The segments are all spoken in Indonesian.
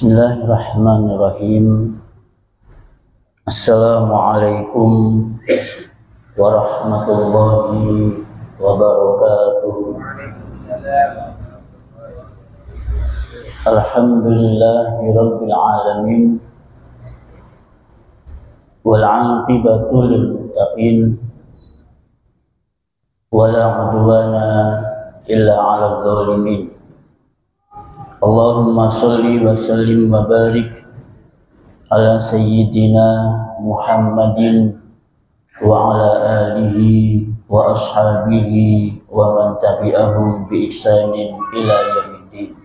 Bismillahirrahmanirrahim. Assalamualaikum warahmatullahi wabarakatuh. Alhamdulillahirabbil alamin wal 'aqibatu lil muttaqin wala 'udwana illa 'alal zalimin. Allahumma sholli wa sallim wa barik ala sayyidina Muhammadin wa ala alihi wa ashabihi wa man tabi'ahum bi ihsanin ila yaumiddin.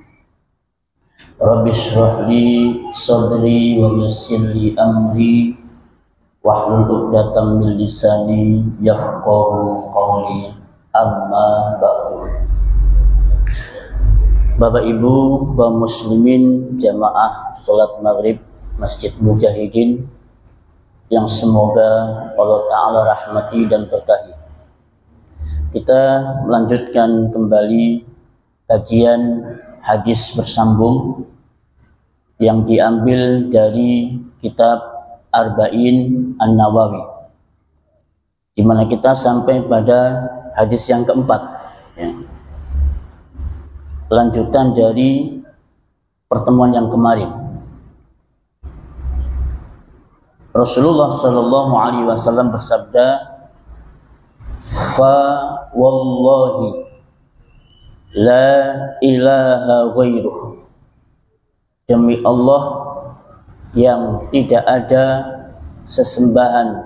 Rabbi shrah li sadri wa yassir li amri wahlul 'uqdatam min lisani yafqahu qawli, amma ba'du. Bapak Ibu kaum muslimin jamaah salat maghrib Masjid Mujahidin yang semoga Allah Ta'ala rahmati dan berkahi. Kita melanjutkan kembali kajian hadis bersambung yang diambil dari kitab Arba'in An-Nawawi, di mana kita sampai pada hadis yang keempat, ya. Lanjutan dari pertemuan yang kemarin. Rasulullah Shallallahu Alaihi Wasallam bersabda, "Fa wallahi la ilaha ghairuh." Demi Allah yang tidak ada sesembahan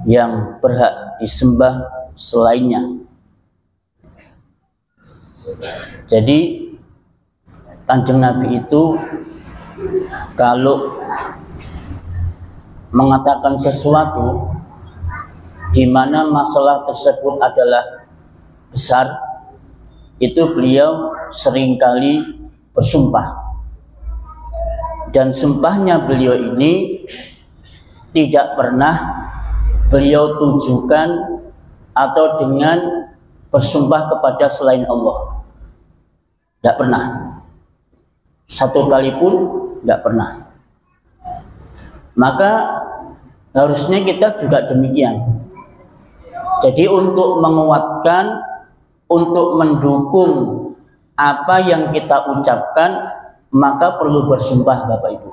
yang berhak disembah selainnya. Jadi Kanjeng Nabi itu kalau mengatakan sesuatu di mana masalah tersebut adalah besar, itu beliau seringkali bersumpah. Dan sumpahnya beliau ini tidak pernah beliau tujukan atau dengan bersumpah kepada selain Allah. Tidak pernah. Satu kali pun tidak pernah. Maka harusnya kita juga demikian. Jadi untuk menguatkan, untuk mendukung apa yang kita ucapkan, maka perlu bersumpah Bapak Ibu.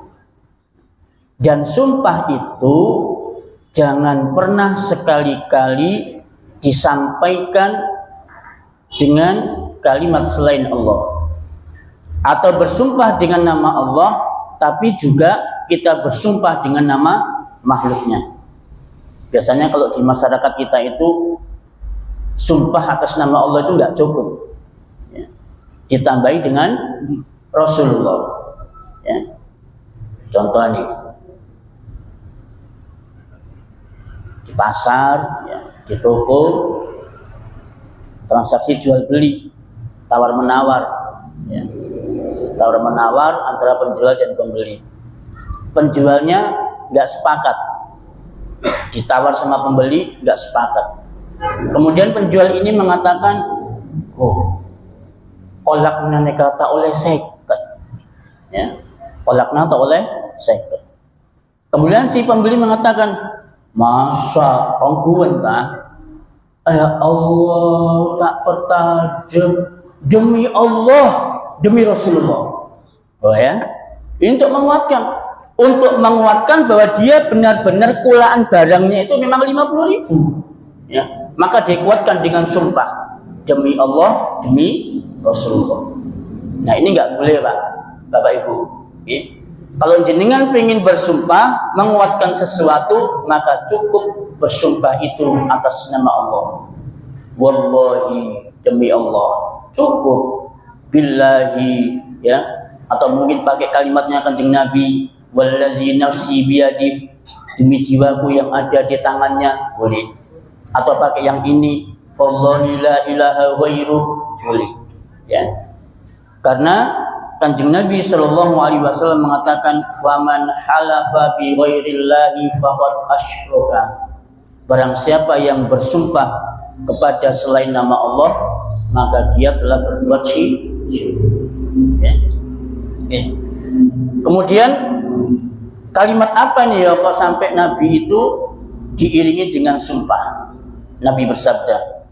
Dan sumpah itu jangan pernah sekali-kali disampaikan dengan kalimat selain Allah, atau bersumpah dengan nama Allah tapi juga kita bersumpah dengan nama makhluknya. Biasanya kalau di masyarakat kita itu sumpah atas nama Allah itu nggak cukup, ya. Ditambahi dengan Rasulullah, ya. Contoh nih, di pasar, ya, di toko, transaksi jual beli, tawar menawar, ya. Tawar menawar antara penjual dan pembeli. Penjualnya nggak sepakat, ditawar sama pembeli nggak sepakat. Kemudian penjual ini mengatakan, kolak naneka tak oleh seket, ya, kolakna tak oleh seket. Kemudian si pembeli mengatakan, masa ongkuan tak? Ya Allah, tak pertajam, demi Allah, demi Rasulullah. Oh ya, ini untuk menguatkan bahwa dia benar-benar kulaan barangnya itu memang 50.000, ya. Maka dikuatkan dengan sumpah, demi Allah, demi Rasulullah. Nah ini nggak boleh Pak, Bapak Ibu, ya. Kalau jenengan ingin bersumpah menguatkan sesuatu, maka cukup bersumpah itu atas nama Allah. Wallahi, demi Allah, cukup. Billahi, ya, atau mungkin pakai kalimatnya Kanjeng Nabi, wallazi nafsi biyadih, demi jiwaku yang ada di tangannya, boleh. atau pakai yang ini, wallahi la ilaha ghairu, boleh. Ya. Karena Kanjeng Nabi Shallallahu Alaihi Wasallam mengatakan, faman halafa bi ghairillahi faqad asyraka. Barang siapa yang bersumpah kepada selain nama Allah, maka dia telah berbuat syirik. Ya. Okay. Kemudian kalimat apa nih ya kok sampai Nabi itu diiringi dengan sumpah? Nabi bersabda,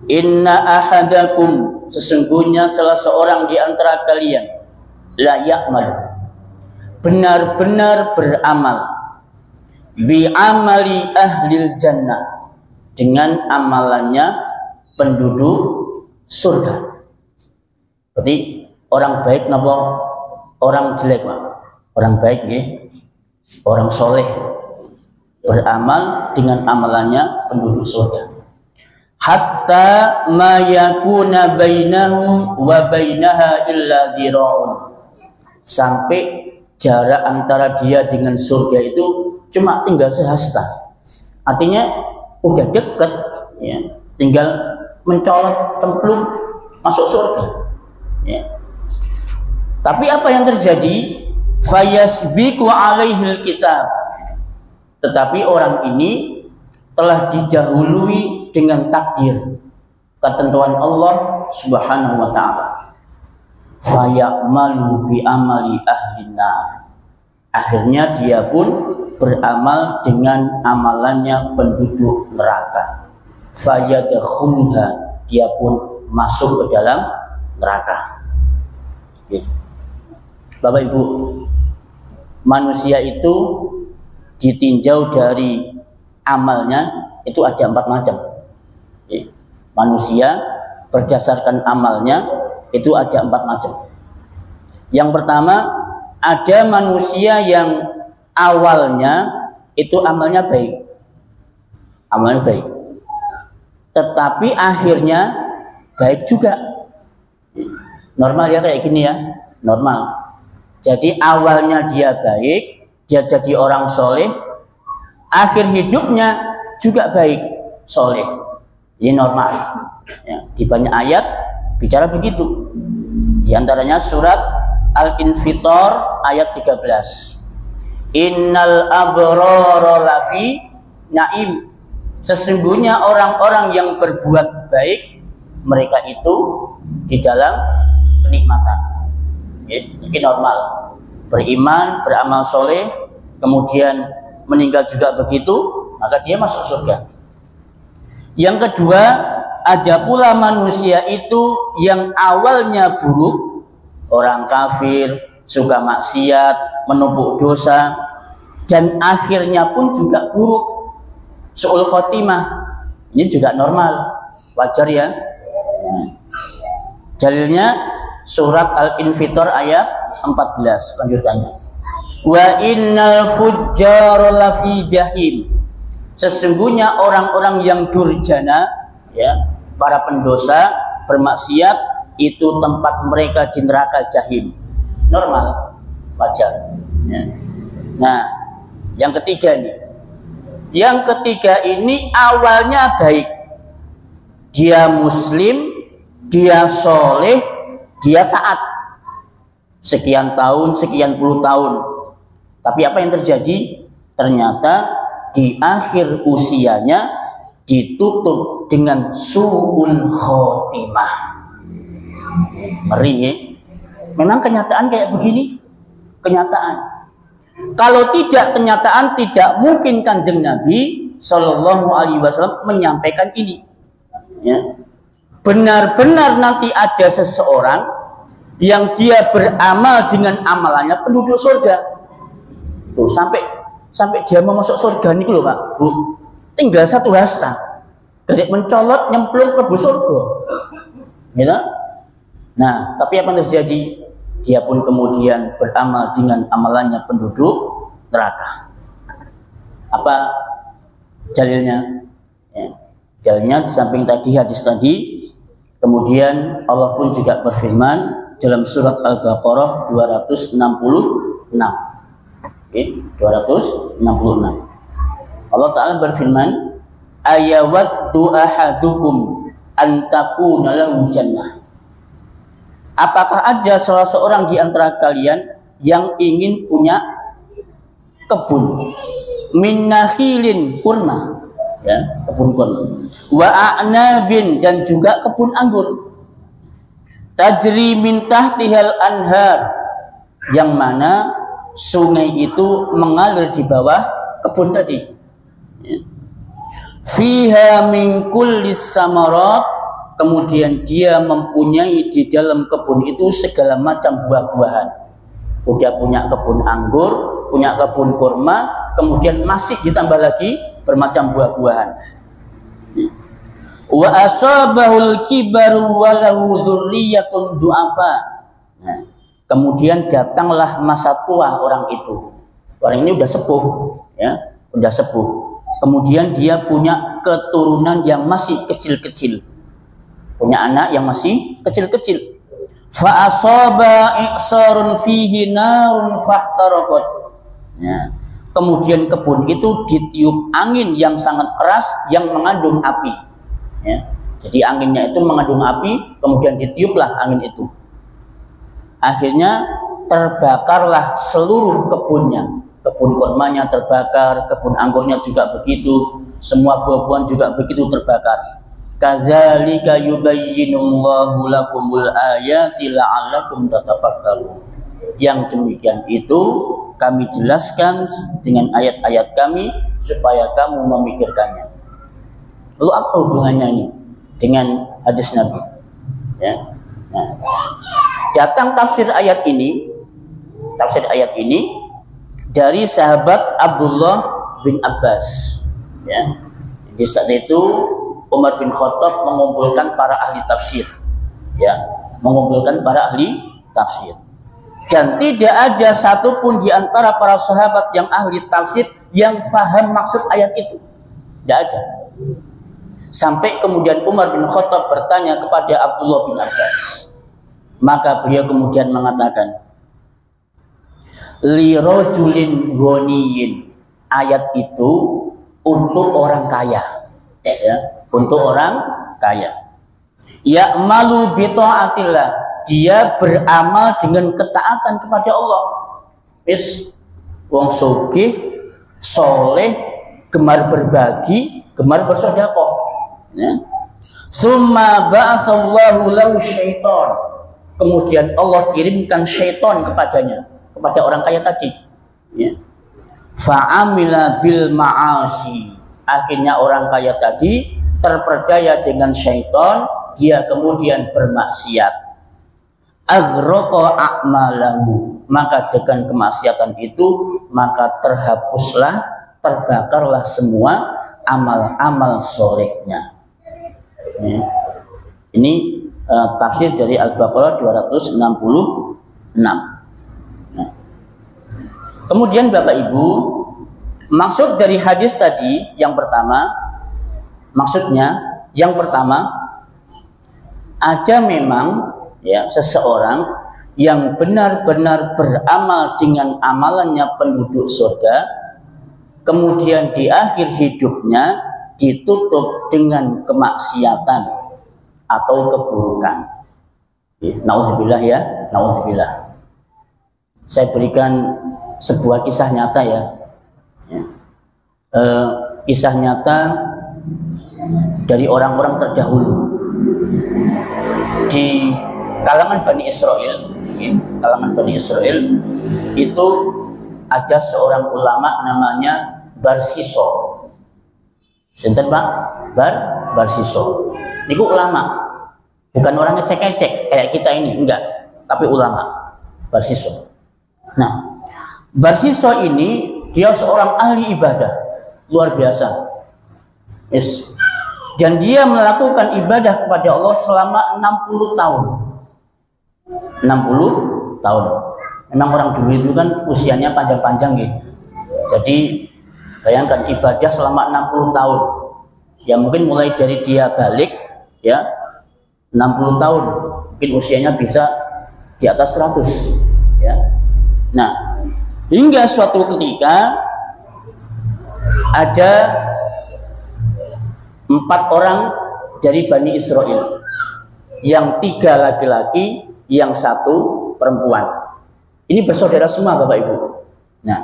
inna ahadakum, sesungguhnya salah seorang di antara kalian, la ya'mal, benar-benar beramal, bi amali ahlil jannah, dengan amalannya penduduk surga. Berarti orang baik napa orang jelek, Pak? Orang baik ya, orang soleh, beramal dengan amalannya penduduk surga. Hatta ma yakuna bainahu wa bainaha illa dhira'un, sampai jarak antara dia dengan surga itu cuma tinggal sehasta. Artinya udah dekat ya, tinggal mencolot cemplung masuk surga ya. Tapi apa yang terjadi? Fayasbiqu alaihil kitab, tetapi orang ini telah didahului dengan takdir, ketentuan Allah Subhanahu wa taala. Fayamalu bi amali ahlina, akhirnya dia pun beramal dengan amalannya penduduk neraka. Fayadkhulha, dia pun masuk ke dalam neraka. Bapak Ibu, manusia itu ditinjau dari amalnya itu ada 4 macam. Manusia berdasarkan amalnya itu ada 4 macam. Yang pertama, ada manusia yang awalnya itu amalnya baik, tetapi akhirnya baik juga. Normal ya kayak gini ya, normal. Jadi awalnya dia baik, dia jadi orang soleh, akhir hidupnya juga baik, soleh. Ini normal. Ya, di banyak ayat bicara begitu. Di antaranya surat Al-Infitor ayat 13. Innal abrara lafi naim. Sesungguhnya orang-orang yang berbuat baik, mereka itu di dalam kenikmatan. Ini normal. Beriman, beramal soleh, kemudian meninggal juga begitu, maka dia masuk surga. Yang kedua, ada pula manusia itu yang awalnya buruk, orang kafir, suka maksiat, menumpuk dosa, dan akhirnya pun juga buruk, su'ul khotimah. Ini juga normal, wajar ya. Dalilnya surat Al-Infitor ayat 14 lanjutannya. Wa innal fujjara lafi jahim. Sesungguhnya orang-orang yang durjana ya, para pendosa, bermaksiat, itu tempat mereka di neraka jahim. Normal, wajar ya. Nah, yang ketiga nih. Yang ketiga ini awalnya baik. Dia muslim, dia soleh, dia taat. Sekian tahun, sekian puluh tahun. Tapi apa yang terjadi? Ternyata di akhir usianya ditutup dengan su'ul khotimah. Ngeri ya? Memang kenyataan kayak begini? Kenyataan. Kalau tidak kenyataan, tidak mungkin Kanjeng Nabi Shallallahu Alaihi Wasallam menyampaikan ini. Ya. Benar-benar nanti ada seseorang yang dia beramal dengan amalannya penduduk surga. Tuh, sampai dia mau masuk surga nih loh Pak, Bu. Tinggal satu hasta. Dari mencolot nyemplung ke surga. Gitu? Nah, tapi apa yang terjadi? Dia pun kemudian beramal dengan amalannya penduduk neraka. Apa dalilnya? Ya. Dalilnya di samping tadi hadis tadi, kemudian Allah pun juga berfirman dalam surat Al-Baqarah 266. Okay, 266. Allah Ta'ala berfirman, ayawaddu ahadukum an takuna lahu jannah. Apakah ada salah seorang di antara kalian yang ingin punya kebun min nakhilin, kurma, ya, kebun kurma, wa a'nabin, dan juga kebun anggur, tajri min tahtihal anhar, yang mana sungai itu mengalir di bawah kebun tadi, ya. Fiha min kullis samarat, kemudian dia mempunyai di dalam kebun itu segala macam buah-buahan. Udah punya kebun anggur, punya kebun kurma, kemudian masih ditambah lagi bermacam buah-buahan. Wa asabahul kibaru walahu dzurriyyatun du'afa. Nah, kemudian datanglah masa tua orang itu. Orang ini udah sepuh, ya, udah sepuh. Kemudian dia punya keturunan yang masih kecil-kecil. Punya anak yang masih kecil-kecil. Fa asaba i'sarun fihi narun fahtaraqat. Ya. Kemudian kebun itu ditiup angin yang sangat keras yang mengandung api. Ya. Jadi anginnya itu mengandung api, kemudian ditiuplah angin itu. Akhirnya terbakarlah seluruh kebunnya. Kebun kurmanya terbakar, kebun anggurnya juga begitu, semua buah-buahan juga begitu terbakar. Kadzalika yubayyinullahu lakumul ayati la'allakum tatafakkarun. Yang demikian itu kami jelaskan dengan ayat-ayat kami supaya kamu memikirkannya. Lalu apa hubungannya ini dengan hadis Nabi? Ya. Nah, datang tafsir ayat ini dari sahabat Abdullah bin Abbas. Ya. Di saat itu Umar bin Khattab mengumpulkan para ahli tafsir, ya, mengumpulkan para ahli tafsir, dan tidak ada satupun di antara para sahabat yang ahli tafsir yang faham maksud ayat itu, tidak ada. Sampai kemudian Umar bin Khattab bertanya kepada Abdullah bin Abbas, maka beliau kemudian mengatakan, li rajulin ghaniyin, ayat itu untuk orang kaya, ya. Untuk orang kaya. Ya'malu bi ta'atillah, dia beramal dengan ketaatan kepada Allah. Wis wong sugih, soleh, gemar berbagi, gemar bersedekah. Ya. Summa ba'asallahu lahu syaitan. Kemudian Allah kirimkan syaitan kepadanya, kepada orang kaya tadi. Ya. Fa'amila bil ma'asi. Akhirnya orang kaya tadi terperdaya dengan syaitan, dia kemudian bermaksiat. Aghraqa a'malahu, maka dengan kemaksiatan itu maka terhapuslah, terbakarlah semua amal-amal solehnya. Ya. Ini tafsir dari Al-Baqarah 266. Nah. Kemudian Bapak Ibu, maksud dari hadis tadi yang pertama, maksudnya yang pertama, ada memang, ya, seseorang yang benar-benar beramal dengan amalannya penduduk surga, kemudian di akhir hidupnya ditutup dengan kemaksiatan atau keburukan. Naudzubillah, ya, naudzubillah. Saya berikan sebuah kisah nyata, ya. Kisah nyata dari orang-orang terdahulu di kalangan Bani Israel. Kalangan Bani Israel itu ada seorang ulama namanya Barsiso. Sinten Pak? Barsiso. Niku ulama, bukan orang ngecek-ngecek kayak kita ini, enggak, tapi ulama. Barsiso. Nah, Barsiso ini dia seorang ahli ibadah luar biasa. Yes. Dan dia melakukan ibadah kepada Allah selama 60 tahun. 60 tahun. Memang orang dulu itu kan usianya panjang-panjang gitu. Jadi bayangkan ibadah selama 60 tahun. Ya mungkin mulai dari dia balik, ya, 60 tahun. Mungkin usianya bisa di atas 100, ya. Nah, hingga suatu ketika ada 4 orang dari Bani Israel, yang 3 laki-laki, yang 1 perempuan. Ini bersaudara semua Bapak Ibu. Nah,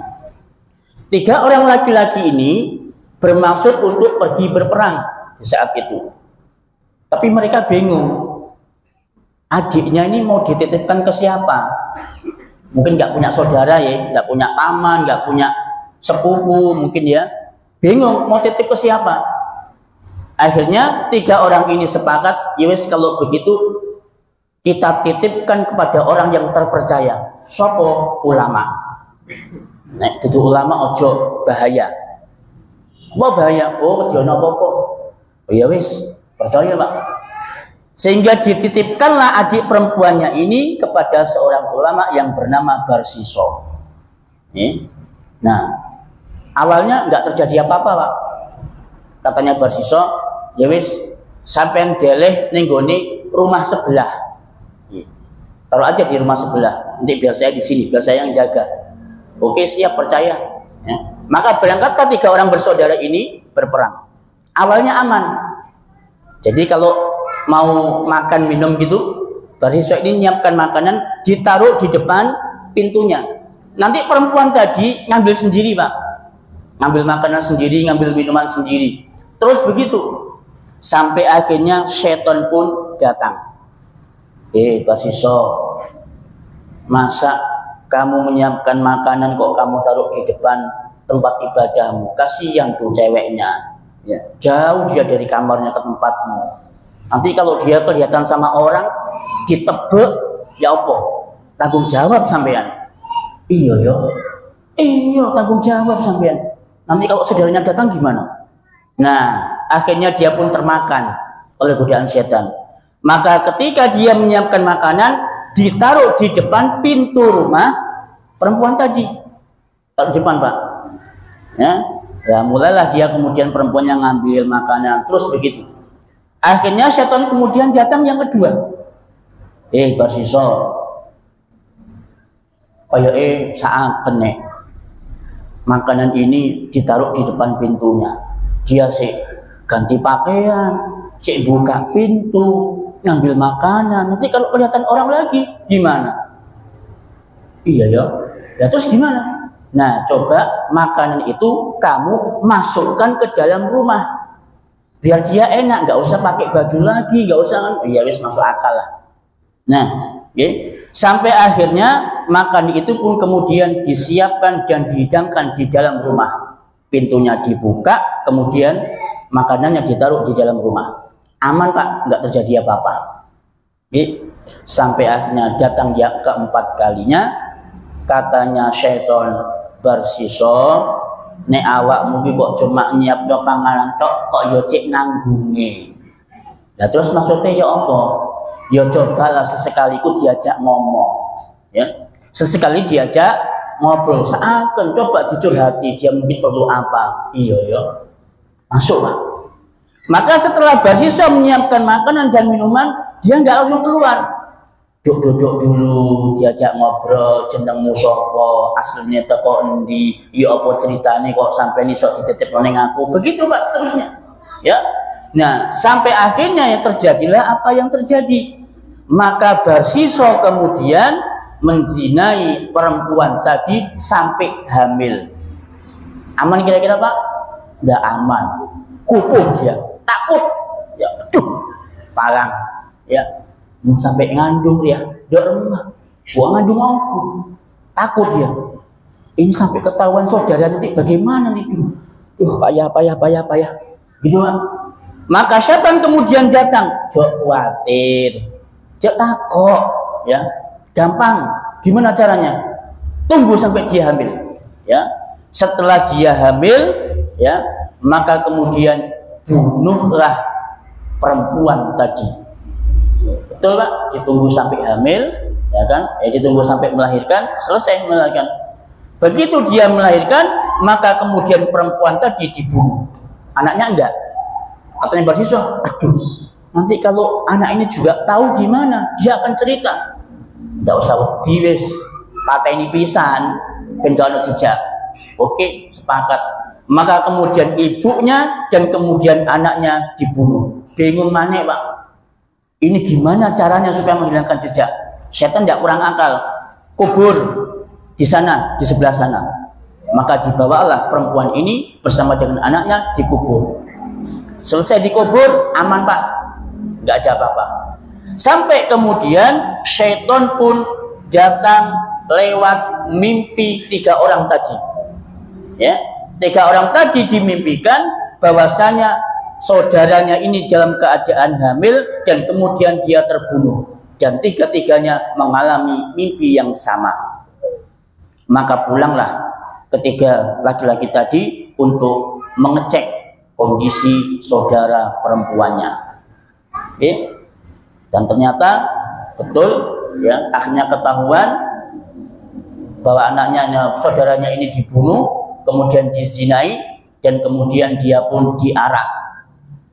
3 orang laki-laki ini bermaksud untuk pergi berperang di saat itu. Tapi mereka bingung, adiknya ini mau dititipkan ke siapa? Mungkin nggak punya saudara ya, nggak punya paman, nggak punya sepupu, mungkin ya. Bingung mau titip ke siapa. Akhirnya 3 orang ini sepakat, ya wes kalau begitu kita titipkan kepada orang yang terpercaya. Sopo? Ulama. Nah, itu ulama ojo bahaya. Apa bahaya? Oh, dia apa-apa. Oh ya wes, percaya Pak. Sehingga dititipkanlah adik perempuannya ini kepada seorang ulama yang bernama Barsiso. Nah, awalnya nggak terjadi apa-apa Pak. Katanya Barsiso, ya wis sampean deleh ning gone rumah sebelah. Taruh aja di rumah sebelah. Nanti biar saya di sini, biar saya yang jaga. Oke, siap, percaya. Ya. Maka berangkatlah 3 orang bersaudara ini berperang. Awalnya aman. Jadi kalau mau makan minum gitu, Barsiso ini nyiapkan makanan, ditaruh di depan pintunya. Nanti perempuan tadi ngambil sendiri Pak. Ngambil makanan sendiri, ngambil minuman sendiri. Terus begitu. Sampai akhirnya setan pun datang. Barsiso, masa kamu menyiapkan makanan kok kamu taruh di depan tempat ibadahmu? Kasihan tuh ceweknya. Ya, jauh dia dari kamarnya ke tempatmu. Nanti kalau dia kelihatan sama orang, ditebek, ya apa? Tanggung jawab sampean. Iya ya. Iya, tanggung jawab sampean. Nanti kalau saudaranya datang gimana? Nah, akhirnya dia pun termakan oleh godaan setan. Maka ketika dia menyiapkan makanan, ditaruh di depan pintu rumah perempuan tadi. Taruh di depan Pak. Ya. Ya, mulailah dia kemudian perempuan yang ngambil makanan, terus begitu. Akhirnya setan kemudian datang yang kedua. Barsiso, saat kene makanan ini ditaruh di depan pintunya. Dia sih ganti pakaian, sih buka pintu, ngambil makanan. Nanti kalau kelihatan orang lagi gimana? Iya ya. Ya terus gimana? Nah, coba makanan itu kamu masukkan ke dalam rumah, biar dia enak, nggak usah pakai baju lagi, nggak usah kan? Ya wis, masuk akal lah. Nah, sampai akhirnya makanan itu pun kemudian disiapkan dan dihidangkan di dalam rumah. Pintunya dibuka, kemudian makanannya ditaruh di dalam rumah. Aman Pak, nggak terjadi apa-apa. Sampai akhirnya datang yang keempat kalinya, katanya setan, Barsiso, nek awakmu ki kok cuma nyiapno panganan tok, kok yo cek nanggunge. Nah terus maksudnya ya apa? Ya cobalah sesekali ku diajak ngomong, ya. Sesekali diajak ngobrol, seakan coba dicurhati dia mungkin perlu apa. Iya ya. Masuk Pak. Maka setelah Barsiso menyiapkan makanan dan minuman, dia nggak langsung keluar. Duduk dulu, diajak ngobrol, jenengmu sapa, aslinya teko endi, ya apa ceritane kok sampai nisok dititip ning aku. Begitu Pak seterusnya. Ya. Nah, sampai akhirnya ya terjadilah apa yang terjadi. Maka Barsiso kemudian menzinai perempuan tadi sampai hamil. Aman kira-kira Pak? Nggak aman. Kupuh dia, takut. Ya, palang. Ya. Sampai ngandung dia, remah. Gua ngandung aku, takut dia. Ini sampai ketahuan saudara nanti bagaimana nih? Payah. Gitu Pak. Maka setan kemudian datang, jok khawatir, jok takut, ya, gampang. Gimana caranya? Tunggu sampai dia hamil, ya. Setelah dia hamil, ya, maka kemudian bunuhlah perempuan tadi. Betul Pak, ditunggu sampai hamil, ya kan? Ditunggu sampai melahirkan, selesai melahirkan. Begitu dia melahirkan, maka kemudian perempuan tadi dibunuh. Anaknya enggak. Katanya Barsiso, aduh, nanti kalau anak ini juga tahu gimana, dia akan cerita. Enggak usah diwes, pateni pisan, ben ono jejak. Oke, sepakat. Maka kemudian ibunya dan kemudian anaknya dibunuh. Bingung mana Pak? Ini gimana caranya supaya menghilangkan jejak? Setan tidak kurang akal. Kubur di sana, di sebelah sana. Maka dibawalah perempuan ini bersama dengan anaknya dikubur. Selesai dikubur, aman Pak, nggak ada apa-apa. Sampai kemudian syaitan pun datang lewat mimpi 3 orang tadi. Ya, 3 orang tadi dimimpikan bahwasanya saudaranya ini dalam keadaan hamil dan kemudian dia terbunuh, dan 3-tiganya mengalami mimpi yang sama. Maka pulanglah ketiga laki-laki tadi untuk mengecek kondisi saudara perempuannya. Oke. Dan ternyata betul ya, akhirnya ketahuan bahwa anaknya, saudaranya ini dibunuh, kemudian dizinai, dan kemudian dia pun diarak,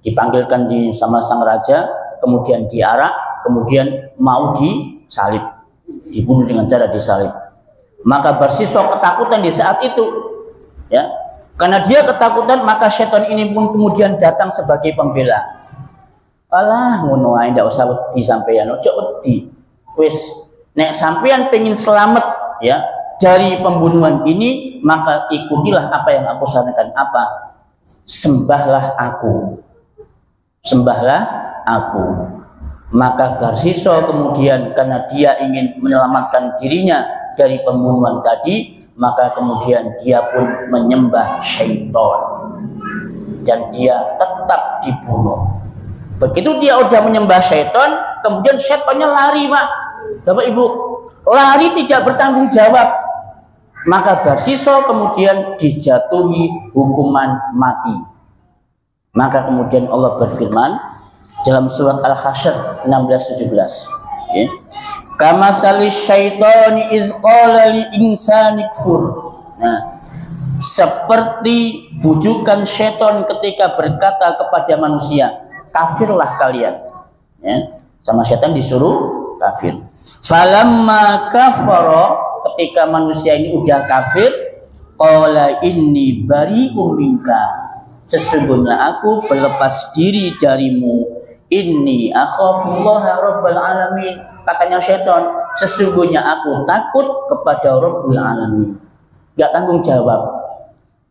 dipanggilkan sama sang raja, kemudian diarak, kemudian mau disalib, dibunuh dengan cara disalib. Maka bersiswa ketakutan di saat itu, ya, karena dia ketakutan, maka setan ini pun kemudian datang sebagai pembela. Alah, ngono ae ndak usah wedi sampeyan, ojo wedi. Wis, nek sampeyan pengen selamat ya dari pembunuhan ini, maka ikutilah apa yang aku sarankan. Apa? Sembahlah aku. Sembahlah aku. Maka Garsiso kemudian karena dia ingin menyelamatkan dirinya dari pembunuhan tadi, maka kemudian dia pun menyembah syaitan dan dia tetap dibunuh. Begitu dia udah menyembah syaitan, kemudian syaitannya lari Pak, Bapak Ibu, lari tidak bertanggung jawab. Maka Garsiso kemudian dijatuhi hukuman mati. Maka kemudian Allah berfirman dalam surat Al-Hasyr 16-17, ya. Kama salis syaitani iz qala li insani kfur. Nah, seperti bujukan syaitan ketika berkata kepada manusia, kafirlah kalian. Ya, sama syaitan disuruh kafir. Falamma kafara, ketika manusia ini udah kafir, qala inni bari'um minka, sesungguhnya aku berlepas diri darimu. Inni akhafullaha rabbal alamin, katanya syaitan, sesungguhnya aku takut kepada Rabbul Alamin. Gak tanggung jawab.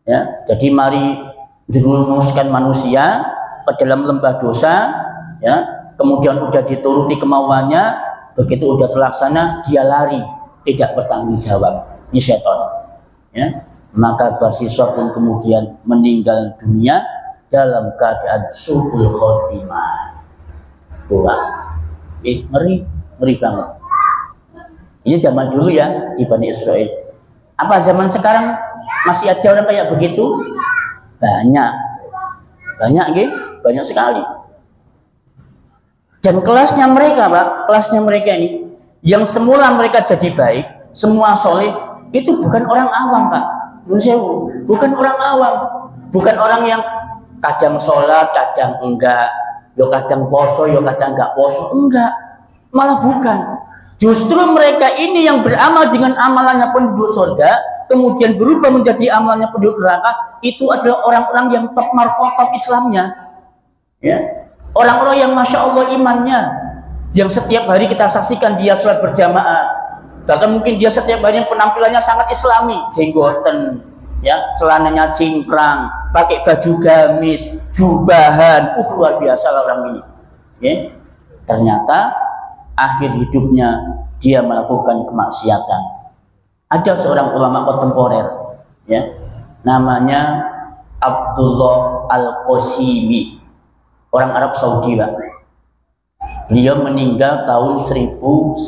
Ya, jadi mari jerumuskan manusia ke dalam lembah dosa, ya, kemudian udah dituruti kemauannya, begitu udah terlaksana dia lari, tidak bertanggung jawab. Ini syaitan. Ya, maka Garsiso pun kemudian meninggal dunia dalam keadaan su'ul khotimah. Ngeri banget. Ini zaman dulu ya di Bani Israel. Apa zaman sekarang masih ada orang kayak begitu? Banyak gitu, banyak sekali. Dan kelasnya mereka Pak, kelasnya mereka ini yang semula mereka jadi baik, semua soleh, itu bukan orang awam Pak. Bukan orang awam, bukan orang yang kadang sholat, kadang enggak, yo kadang poso, yo kadang enggak poso, enggak, malah bukan. Justru mereka ini yang beramal dengan amalannya penduduk surga, kemudian berubah menjadi amalannya penduduk neraka, itu adalah orang-orang yang top markotop Islamnya, ya, orang-orang yang masya Allah imannya, yang setiap hari kita saksikan dia sholat berjamaah, bahkan mungkin dia setiap hari yang penampilannya sangat Islami, jenggoten, ya, celananya cingkrang, pakai baju gamis, jubahan, luar biasa lah orang ini. Ya. Ternyata akhir hidupnya dia melakukan kemaksiatan. Ada seorang ulama kontemporer, ya, namanya Abdullah Al-Qasimi, orang Arab Saudi Pak. Beliau meninggal tahun 1998.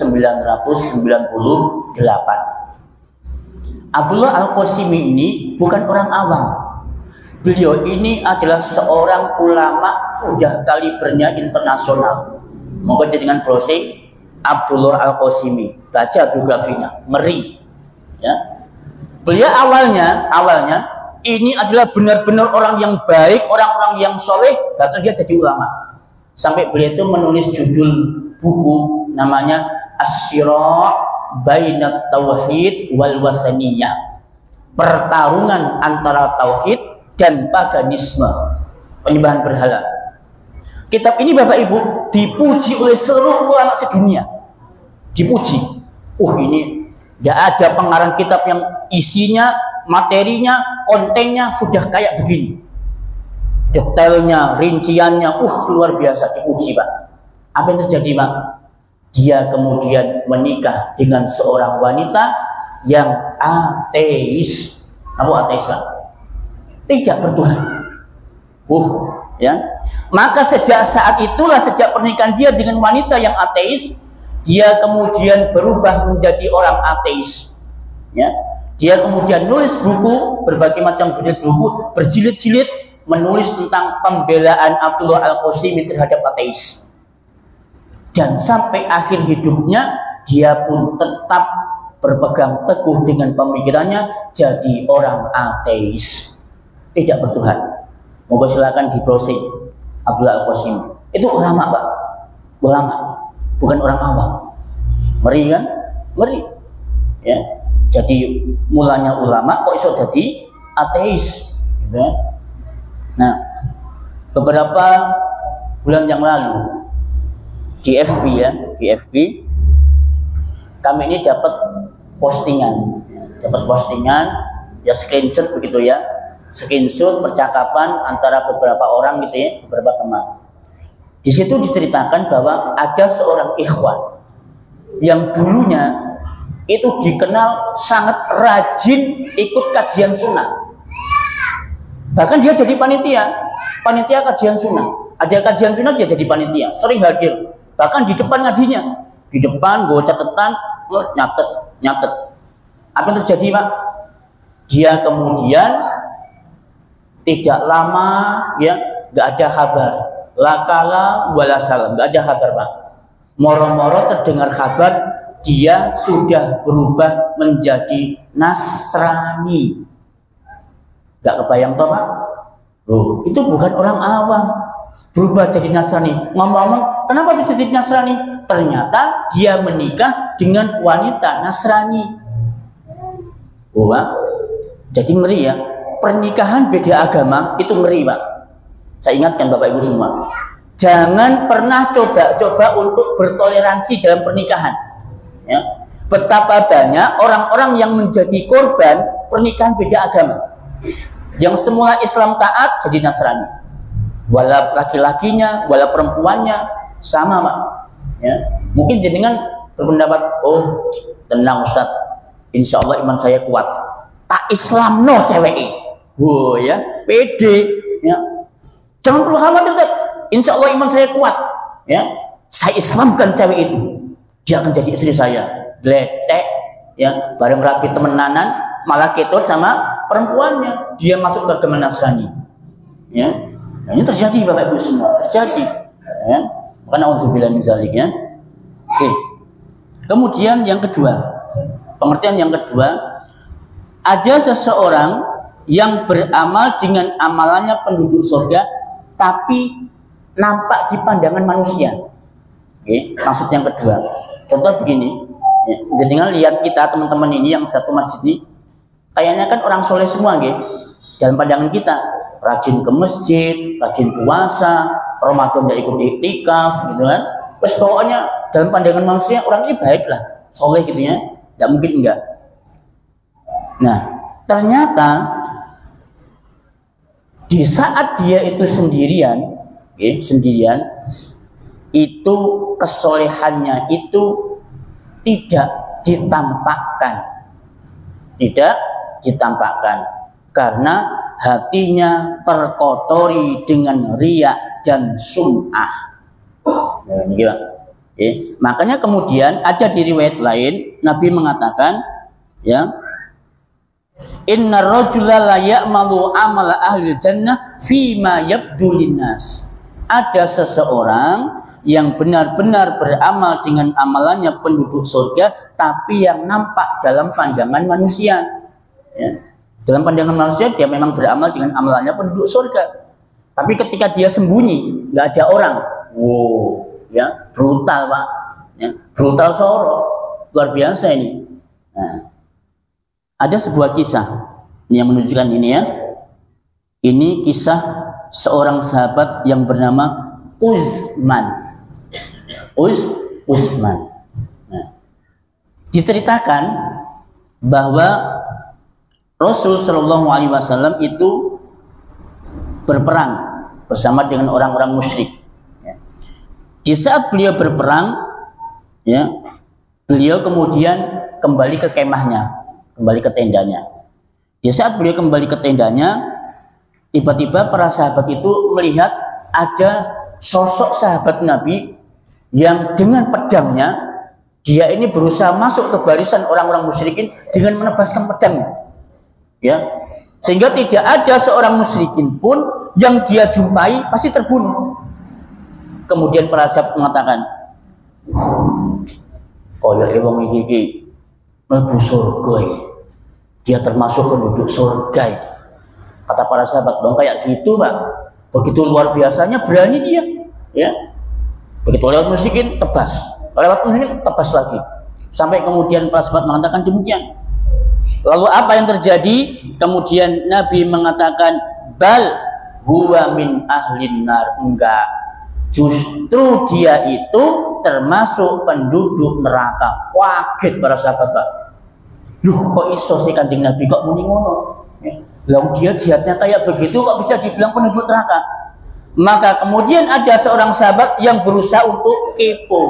Abdullah Al-Qasimi ini bukan orang awam. Beliau ini adalah seorang ulama sudah kalibernya internasional. Monggo dengan browsing Abdullah Al-Qasimi, baca biografinya, ngeri. Ya. Beliau awalnya ini adalah benar-benar orang yang baik, orang-orang yang soleh, bahkan dia jadi ulama. Sampai beliau itu menulis judul buku namanya As-Sira' Bainat Tauhid wal Wasaniyah, pertarungan antara tauhid dan paganisme, penyembahan berhala. Kitab ini Bapak Ibu dipuji oleh seluruh ulama sedunia. Dipuji. Ini tidak ada pengarang kitab yang isinya, materinya, kontennya sudah kayak begini. Detailnya, rinciannya, luar biasa, dipuji Pak. Apa yang terjadi Pak? Dia kemudian menikah dengan seorang wanita yang ateis. Apa ateis Pak? Tidak bertuhan. Ya. Maka sejak saat itulah, sejak pernikahan dia dengan wanita yang ateis, dia kemudian berubah menjadi orang ateis. Ya. Dia kemudian nulis buku, berbagai macam buku, berjilid-jilid menulis tentang pembelaan Abdullah Al-Qasimi terhadap ateis. Dan sampai akhir hidupnya dia pun tetap berpegang teguh dengan pemikirannya, jadi orang ateis, tidak bertuhan. Moga silakan di browsing Abdullah Al-Qasimi. Itu ulama Pak, ulama, bukan orang awam. Ngeri kan? Ngeri. Ya. Jadi mulanya ulama kok iso jadi ateis. Gitu ya. Nah, beberapa bulan yang lalu di FB kami ini dapat postingan ya, screenshot begitu ya, screenshot percakapan antara beberapa orang gitu ya, beberapa teman. Di situ diceritakan bahwa ada seorang ikhwan yang dulunya itu dikenal sangat rajin ikut kajian sunnah. Bahkan dia jadi panitia kajian sunnah. Ada kajian sunnah dia jadi panitia, sering hadir. Bahkan di depan ngajinya, di depan gue catatan, nyatet. Apa yang terjadi Pak? Dia kemudian tidak lama ya, nggak ada kabar. Lakala wala salam, nggak ada kabar Pak. Moro-moro terdengar kabar dia sudah berubah menjadi Nasrani. Gak kebayang toh Pak? Itu bukan orang awam, berubah jadi Nasrani. Ngomong-ngomong, kenapa bisa jadi Nasrani? Ternyata dia menikah dengan wanita Nasrani. Pak, jadi ngeri ya. Pernikahan beda agama itu ngeri Pak. Saya ingatkan Bapak Ibu semua, jangan pernah coba-coba untuk bertoleransi dalam pernikahan. Ya. Betapa banyak orang-orang yang menjadi korban pernikahan beda agama. Yang semula Islam taat jadi Nasrani, wala laki-lakinya, wala perempuannya sama Pak. Ya. Mungkin jenengan berpendapat, tenang Ustaz, insya Allah iman saya kuat, tak Islam no cewek. Ya, pede. Ya. Jangan perlu khawatir, insya Allah iman saya kuat. Ya, saya Islamkan cewek itu, dia akan jadi istri saya. Gledek, ya, bareng rapi temenanan, malah ketut sama perempuannya, dia masuk ke agama Nasrani. Ya, nah, ini terjadi Bapak Ibu semua, terjadi. Ya, karena untuk bilang misalnya, ya. Oke. Kemudian yang kedua, pengertian yang kedua, ada seseorang yang beramal dengan amalannya penduduk surga, tapi nampak di pandangan manusia. Oke, maksud yang kedua, contoh begini, ya, jadi lihat kita teman-teman ini yang satu masjid ini, kayaknya kan orang soleh semua, gitu. Dalam pandangan kita, rajin ke masjid, rajin puasa, Ramadan nggak ikut iktikaf, gitu kan. Terus pokoknya dalam pandangan manusia orang ini baik lah, soleh gitu ya, nggak mungkin enggak. Nah, ternyata di saat dia itu sendirian, itu kesolehannya itu tidak ditampakkan karena hatinya terkotori dengan riya dan sum'ah. Nah, makanya kemudian ada di riwayat lain Nabi mengatakan, ya, inna rajula la ya'malu amala ahli jannah fima yabdu linnas. Ada seseorang yang benar-benar beramal dengan amalannya penduduk surga, tapi yang nampak dalam pandangan manusia. Ya. Dalam pandangan manusia dia memang beramal dengan amalannya penduduk surga, tapi ketika dia sembunyi, nggak ada orang, ya brutal Pak, ya, brutal soro, luar biasa ini. Nah, ada sebuah kisah yang menunjukkan ini ya. Ini kisah seorang sahabat yang bernama Utsman. Utsman. Nah, diceritakan bahwa Rasul Shallallahu Alaihi Wasallam itu berperang bersama dengan orang-orang musyrik. Ya. Di saat beliau berperang, ya, beliau kemudian kembali ke kemahnya, kembali ke tendanya. Di saat beliau kembali ke tendanya, tiba-tiba para sahabat itu melihat ada sosok sahabat Nabi yang dengan pedangnya dia ini berusaha masuk ke barisan orang-orang musyrikin dengan menebaskan pedangnya, ya, sehingga tidak ada seorang musyrikin pun yang dia jumpai pasti terbunuh. Kemudian para sahabat mengatakan, oh ya wong iki mlebu surga, dia termasuk penduduk surga. Kata para sahabat, dong kayak gitu Pak, begitu luar biasanya berani dia, ya, begitu lewat musyrikin tebas, lewat musyrikin tebas lagi, sampai kemudian para sahabat mengatakan demikian. Lalu apa yang terjadi? Kemudian Nabi mengatakan, bal huwa min ahlin nar, enggak, justru dia itu termasuk penduduk neraka. Kaget para sahabat, Pak. Loh, kok iso sih Kanjeng Nabi kok muni ngono? Lalu dia jihadnya kayak begitu kok bisa dibilang penduduk neraka? Maka kemudian ada seorang sahabat yang berusaha untuk kepo,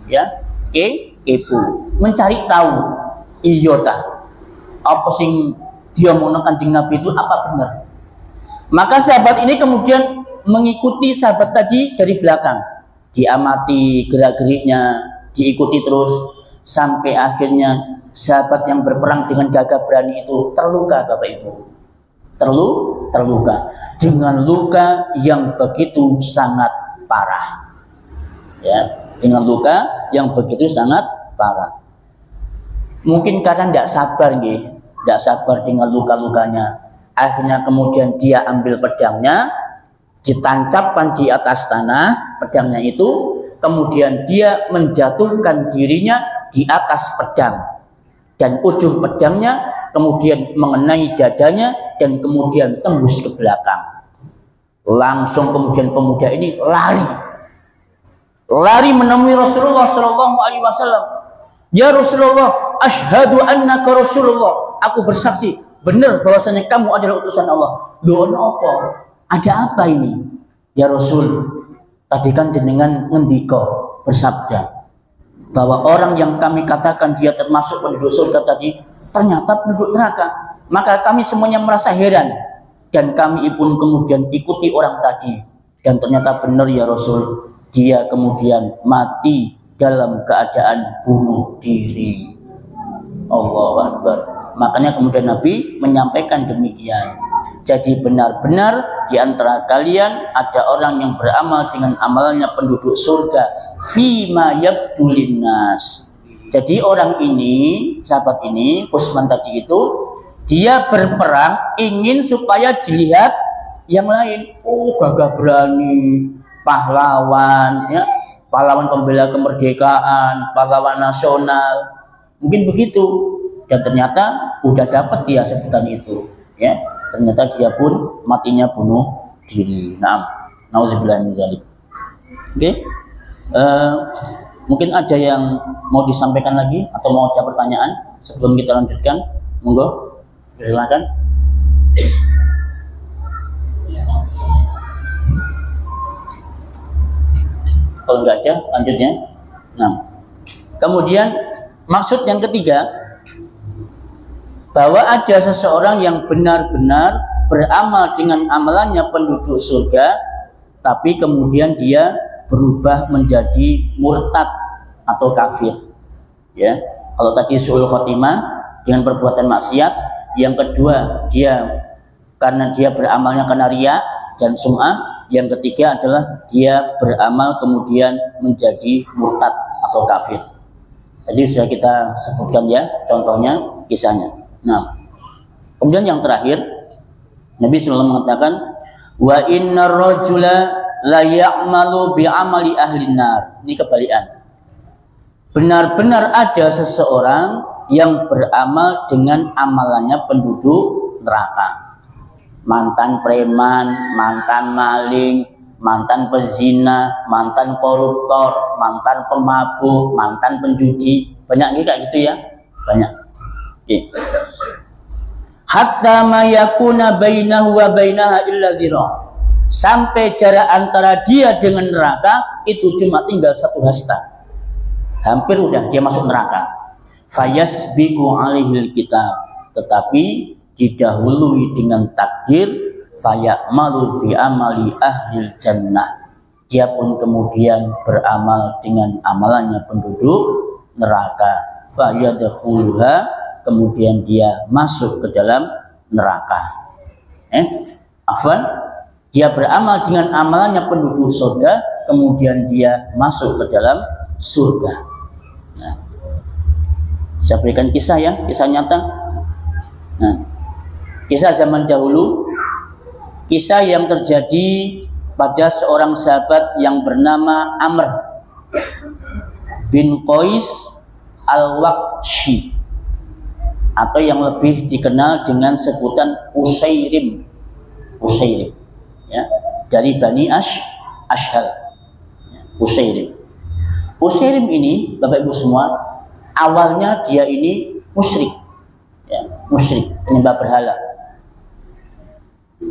ya, kepo, mencari tahu, iya ta, apa sing dia mau Kanjeng Nabi itu apa benar? Maka sahabat ini kemudian mengikuti sahabat tadi dari belakang, diamati gerak-geriknya, diikuti terus sampai akhirnya sahabat yang berperang dengan gagah berani itu terluka, Bapak Ibu, terluka dengan luka yang begitu sangat parah, ya, dengan luka yang begitu sangat parah. Mungkin karena tidak sabar, tidak sabar dengan luka-lukanya, akhirnya kemudian dia ambil pedangnya, ditancapkan di atas tanah pedangnya itu, kemudian dia menjatuhkan dirinya di atas pedang dan ujung pedangnya kemudian mengenai dadanya dan kemudian tembus ke belakang. Langsung kemudian pemuda ini lari menemui Rasulullah Shallallahu Alaihi Wasallam. Ya Rasulullah, asyhadu annaka Rasulullah. Aku bersaksi benar bahwasanya kamu adalah utusan Allah. Loh, apa? Ada apa ini? Ya Rasul, tadi kan jenengan ngendika bersabda bahwa orang yang kami katakan dia termasuk penduduk surga tadi ternyata penduduk neraka. Maka kami semuanya merasa heran dan kami pun kemudian ikuti orang tadi, dan ternyata benar ya Rasul, dia kemudian mati dalam keadaan bunuh diri. Allahu Akbar. Makanya kemudian Nabi menyampaikan demikian. Jadi benar-benar di antara kalian ada orang yang beramal dengan amalannya penduduk surga, fima yabdulin nas. Jadi orang ini, sahabat ini, Utsman tadi itu, dia berperang ingin supaya dilihat yang lain. Oh, gagah berani, pahlawan, ya, pahlawan pembela kemerdekaan, pahlawan nasional, mungkin begitu. Dan ternyata udah dapat dia sebutan itu, ya. Ternyata dia pun matinya bunuh diri. Nauzubillah min dzalik. Oke. Mungkin ada yang mau disampaikan lagi atau mau ada pertanyaan sebelum kita lanjutkan? Monggo, silakan. Kalau nggak ada, lanjutnya. Kemudian maksud yang ketiga, bahwa ada seseorang yang benar-benar beramal dengan amalannya penduduk surga, tapi kemudian dia berubah menjadi murtad atau kafir. Ya, kalau tadi su'ul khotimah dengan perbuatan maksiat, yang kedua dia karena dia beramalnya karena riya dan sum'ah, yang ketiga adalah dia beramal kemudian menjadi murtad atau kafir. Tadi sudah kita sebutkan ya contohnya, kisahnya. Kemudian yang terakhir, Nabi SAW mengatakan, wa innar rajula la ya'malu bi'amali ahlin nar. Ini kebalikan. Benar-benar ada seseorang yang beramal dengan amalannya penduduk neraka. mantan preman, mantan maling, mantan pezina, mantan koruptor, mantan pemabuk, mantan penjudi, banyak kayak gitu ya, banyak. Okay. Hatta ma yakuna bainahu wa bainaha illa zira. Sampai jarak antara dia dengan neraka itu cuma tinggal 1 hasta. Hampir udah dia masuk neraka. Fayasbiqu alaihil kitab. Tetapi didahului dengan takdir, fayamalu bi amali ahlil jannah. Dia pun kemudian beramal dengan amalannya penduduk neraka. Fayadkhuluha, kemudian dia masuk ke dalam neraka. Dia beramal dengan amalannya penduduk surga, kemudian dia masuk ke dalam surga. Nah, saya berikan kisah ya, kisah nyata. Nah, kisah zaman dahulu, kisah yang terjadi pada seorang sahabat yang bernama Amr bin Qais al-Waqshi, atau yang lebih dikenal dengan sebutan Usairim. Usairim, ya, dari Bani Ashhal. Usairim. Usairim ini, Bapak Ibu semua, awalnya dia ini musyrik, ya, musyrik, penyembah berhala.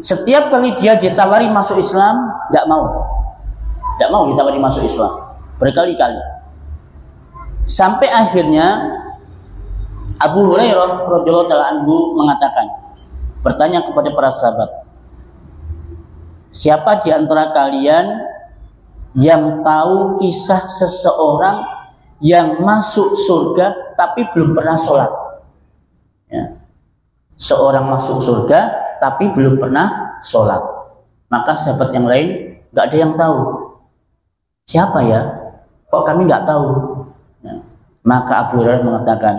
Setiap kali dia ditawari masuk Islam, nggak mau ditawari masuk Islam, berkali-kali. Sampai akhirnya Abu Hurairah radhiyallahu taala anhu mengatakan, bertanya kepada para sahabat, siapa di antara kalian yang tahu kisah seseorang yang masuk surga tapi belum pernah sholat? Ya. Seorang masuk surga tapi belum pernah sholat. Maka sahabat yang lain nggak ada yang tahu. Siapa ya? Kok kami nggak tahu? Ya. Maka Abu Hurairah mengatakan,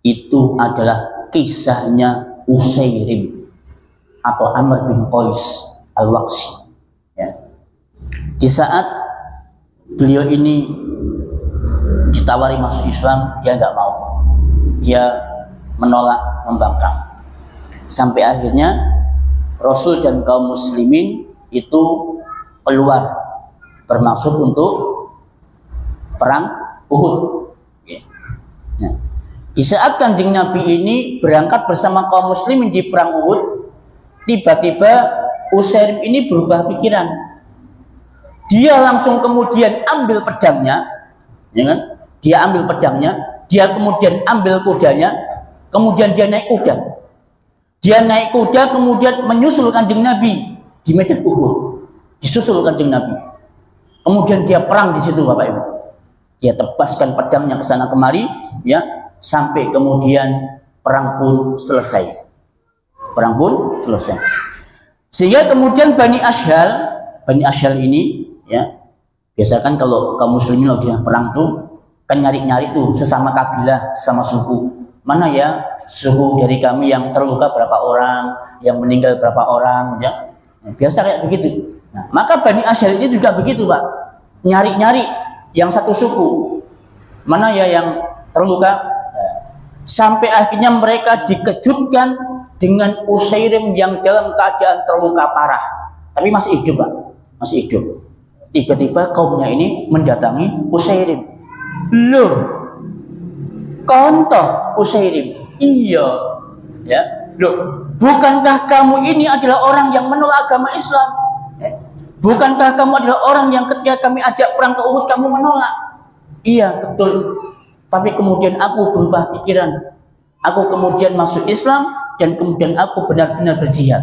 itu adalah kisahnya Usairim atau Amr bin Qais al-Waqshi. Ya. Di saat beliau ini ditawari masuk Islam, dia nggak mau, dia menolak, membangkang. Sampai akhirnya Rasul dan kaum muslimin itu keluar bermaksud untuk perang Uhud. Nah, di saat Kanjeng Nabi ini berangkat bersama kaum muslimin di perang Uhud, tiba-tiba Usairim ini berubah pikiran. Dia langsung kemudian ambil pedangnya, ya kan? Dia ambil pedangnya, dia kemudian ambil kudanya, kemudian dia naik kuda. Dia naik kuda kemudian menyusul Kanjeng Nabi di medan Uhud, disusul Kanjeng Nabi. Kemudian dia perang di situ, Bapak Ibu. Dia terbaskan pedangnya ke sana kemari, ya, sampai kemudian perang pun selesai. Perang pun selesai. Sehingga kemudian Bani Ashhal ini, ya, biasa kan kalau kaum muslimin udah perang tuh kan nyari-nyari tuh sesama kabilah, sama suku. Mana ya suku dari kami yang terluka berapa orang, yang meninggal berapa orang, ya. Biasa kayak begitu. Nah, maka Bani Ashhal ini juga begitu, Pak. Nyari-nyari yang satu suku. Mana ya yang terluka? Sampai akhirnya mereka dikejutkan dengan Usairim yang dalam keadaan terluka parah, tapi masih hidup, Pak. Masih hidup. Tiba-tiba kaumnya ini mendatangi Usairim. Loh, kontoh Usairim, iya, ya. Loh, bukankah kamu ini adalah orang yang menolak agama Islam? Bukankah kamu adalah orang yang ketika kami ajak perang ke Uhud kamu menolak? Iya, betul. Tapi kemudian aku berubah pikiran. Aku kemudian masuk Islam dan kemudian aku benar-benar berjihad.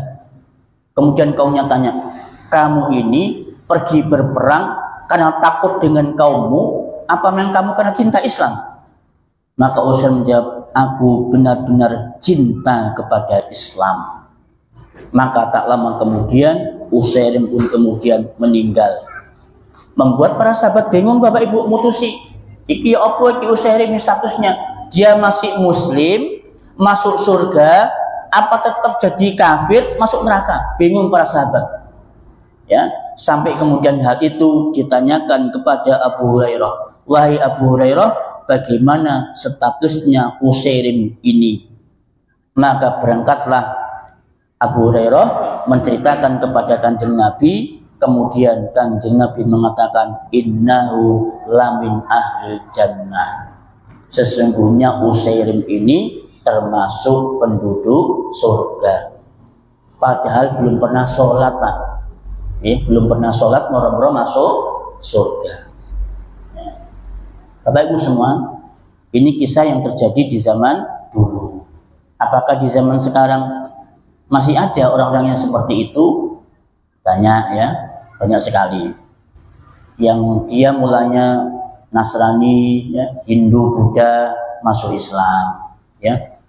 Kemudian kaumnya tanya, kamu ini pergi berperang karena takut dengan kaummu, apa memang kamu karena cinta Islam? Maka Usairim menjawab, aku benar-benar cinta kepada Islam. Maka tak lama kemudian Usairim pun kemudian meninggal. Membuat para sahabat bingung, Bapak Ibu, mutusi. Iki opo iki Usairim ini statusnya? Dia masih muslim, masuk surga, apa tetap jadi kafir, masuk neraka? Bingung para sahabat. Ya, sampai kemudian hal itu ditanyakan kepada Abu Hurairah. Wahai Abu Hurairah, bagaimana statusnya Usairim ini? Maka berangkatlah Abu Hurairah menceritakan kepada Kanjeng Nabi, kemudian Kanjeng Nabi mengatakan innahu lamin ahlil jannah. Sesungguhnya Usairim ini termasuk penduduk surga. Padahal belum pernah sholat, Pak. Belum pernah sholat, moro-moro masuk surga. Bapak Ibu semua, ini kisah yang terjadi di zaman dulu. Apakah di zaman sekarang masih ada orang-orang yang seperti itu? Banyak ya, banyak sekali. Yang dia mulanya Nasrani, ya, Hindu, Buddha, masuk Islam. Ya,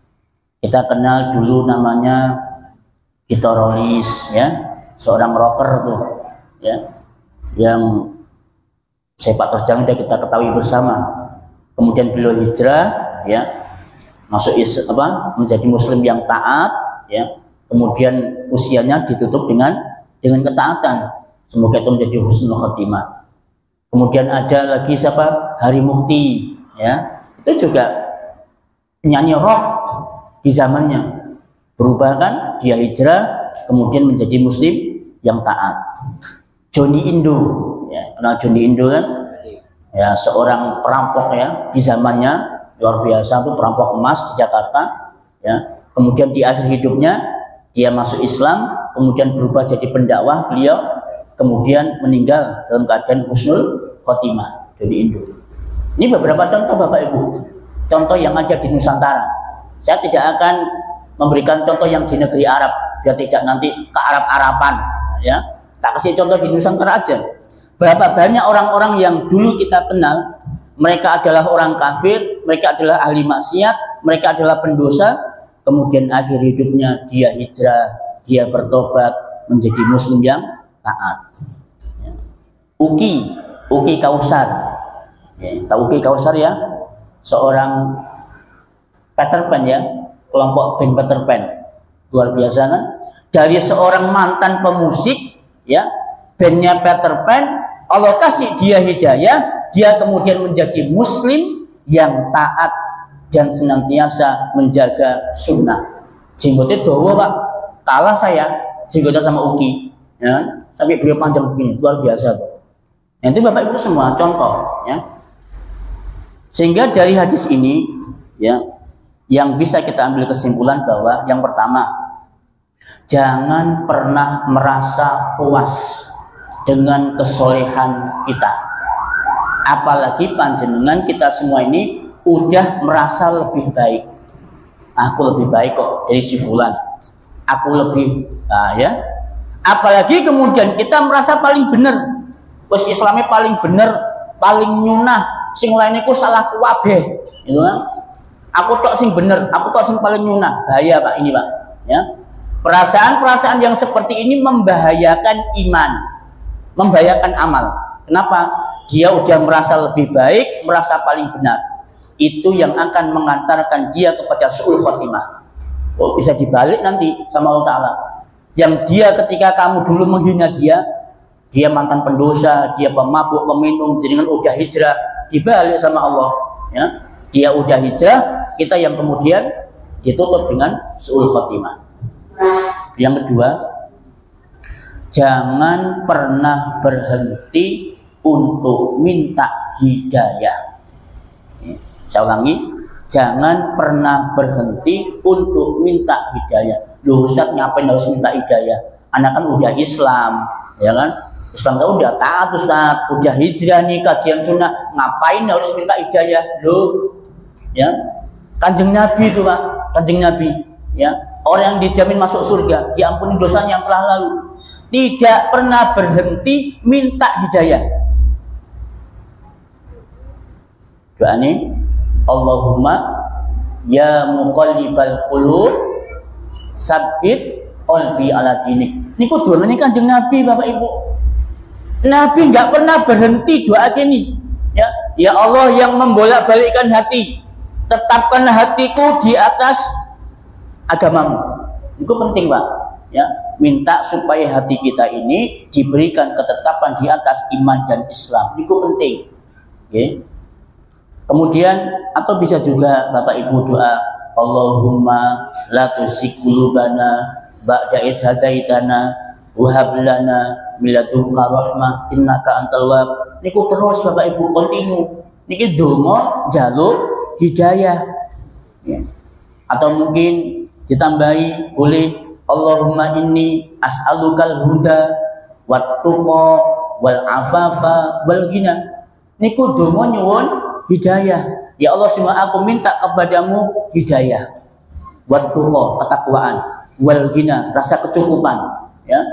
kita kenal dulu namanya Gitorolis, ya, seorang rocker tuh, ya, yang sepak terjang sudah kita ketahui bersama. Kemudian beliau hijrah, ya, masuk menjadi Muslim yang taat, ya. Kemudian usianya ditutup dengan ketaatan. Semoga itu menjadi husnul khotimah. Kemudian ada lagi siapa? Hari Mukti, ya, itu juga penyanyi rock di zamannya. Berubah kan, dia hijrah, kemudian menjadi Muslim yang taat. Johnny Indo, ya, kenal Johnny Indo kan? Ya, seorang perampok ya di zamannya, luar biasa, itu perampok emas di Jakarta. Ya, kemudian di akhir hidupnya dia masuk Islam, kemudian berubah jadi pendakwah. Beliau kemudian meninggal dalam keadaan husnul khotimah. Johnny Indo. Ini beberapa contoh Bapak Ibu, contoh yang ada di Nusantara. Saya tidak akan memberikan contoh yang di negeri Arab, biar tidak nanti ke Arab-Araban, ya. Tak kasih contoh di Nusantara aja. Berapa banyak orang-orang yang dulu kita kenal, mereka adalah orang kafir, mereka adalah ahli maksiat, mereka adalah pendosa, kemudian akhir hidupnya dia hijrah, dia bertobat menjadi Muslim yang taat. Uki Kausar, ya, tahu Uki Kausar ya, seorang Peter Pan ya, kelompok band Peter Pan, luar biasa kan? Dari seorang mantan pemusik, ya, bandnya Peter Pan, Allah kasih dia hidayah, dia kemudian menjadi Muslim yang taat dan senantiasa menjaga sunnah. Jenggotnya dawa Pak, kalah saya jenggotnya sama Uki, ya, sampai beliau panjang begini, luar biasa tuh. Nah, itu Bapak Ibu semua contoh, ya. Sehingga dari hadis ini, ya, yang bisa kita ambil kesimpulan bahwa yang pertama, jangan pernah merasa puas dengan kesolehan kita. Apalagi panjenengan kita semua ini udah merasa lebih baik. Aku lebih baik kok dari si fulan. Aku lebih, ya. Apalagi kemudian kita merasa paling benar. Wes Islamnya paling benar, paling nyunah. Sing lainnya ku salah kuwabeh, gitu kan? Aku tok sing bener, aku tok sing paling nyunah. Bahaya Pak ini Pak, ya. Perasaan-perasaan yang seperti ini membahayakan iman, membahayakan amal. Kenapa? Dia udah merasa lebih baik, merasa paling benar. Itu yang akan mengantarkan dia kepada su'ul khotimah. Oh, bisa dibalik nanti sama Allah Ta'ala. Yang dia ketika kamu dulu menghina dia mantan pendosa, dia pemabuk, peminum, dengan udah hijrah, dibalik sama Allah, ya. Dia udah hijrah, kita yang kemudian ditutup dengan su'ul khotimah. Yang kedua, jangan pernah berhenti untuk minta hidayah. Saya ulangi, jangan pernah berhenti untuk minta hidayah. Loh Ustaz, ngapain harus minta hidayah? Anak kan udah Islam, ya kan? Islam kan udah taat Ustaz, udah hijrah nih, kajian sunnah, ngapain harus minta hidayah? Loh, ya, Kanjeng Nabi itu Pak, Kanjeng Nabi, ya, orang yang dijamin masuk surga, diampuni dosanya yang telah lalu, tidak pernah berhenti minta hidayah. Doa ini, Allahumma ya muqallibal qulub sabbit qalbi ala dinik. Niku doanya Kanjeng Nabi Bapak Ibu. Nabi nggak pernah berhenti doa gini, ya, ya Allah yang membolak-balikkan hati, tetapkan hatiku di atas agamamu. Itu penting Pak, ya, minta supaya hati kita ini diberikan ketetapan di atas iman dan Islam. Itu penting, okay. Kemudian atau bisa juga Bapak Ibu doa Allahumma la tuzigh qulubana ba'da idh hadaitana wa hab lana min ladunka rahmah innaka antal wahhab. Niku terus Bapak Ibu kontinu. Niki donga njaluk hidayah. Ya. Atau mungkin ditambahi boleh Allahumma inni as'alukal huda wat tuqa wal afafa wal ghina. Niku donga nyuwun hidayah. Ya Allah, semua aku minta kepadamu hidayah. Wat tuqa, ketakwaan, wal ghina, rasa kecukupan, ya.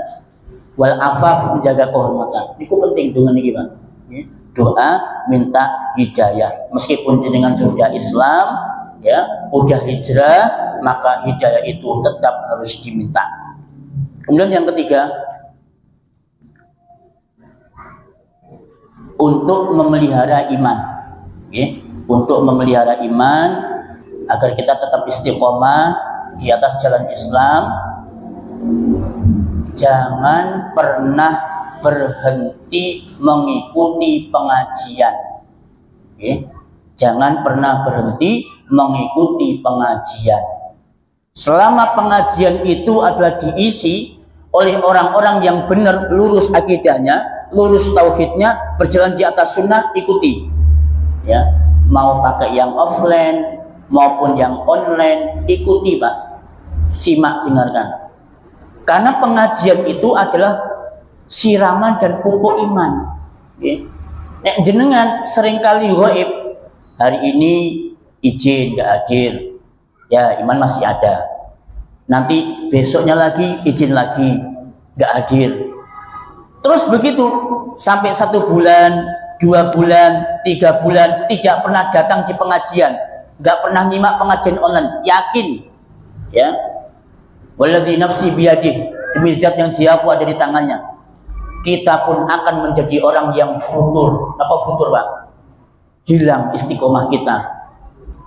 Wal afaf, menjaga kehormatan. Niku penting donga niki, Pak. Ya. Doa minta hidayah. Meskipun jenengan sudah Islam, ya, udah hijrah, maka hidayah itu tetap harus diminta. Kemudian yang ketiga, untuk memelihara iman, ya, untuk memelihara iman agar kita tetap istiqomah di atas jalan Islam, jangan pernah berhenti mengikuti pengajian, ya. Jangan pernah berhenti mengikuti pengajian. Selama pengajian itu adalah diisi oleh orang-orang yang benar, lurus akidahnya, lurus tauhidnya, berjalan di atas sunnah, ikuti. Ya, mau pakai yang offline maupun yang online, ikuti, Pak. Simak, dengarkan. Karena pengajian itu adalah siraman dan pupuk iman. Ya. Nek jenengan seringkali ghaib, hari ini izin nggak hadir, ya iman masih ada. Nanti besoknya lagi izin lagi nggak hadir. Terus begitu sampai 1 bulan, 2 bulan, 3 bulan tidak pernah datang di pengajian, nggak pernah nyimak pengajian online. Yakin, ya. Walladzi nafsi biyadih, demi zat yang jiwaku ada di tangannya, kita pun akan menjadi orang yang futur. Apa futur, Pak? Hilang istiqomah kita.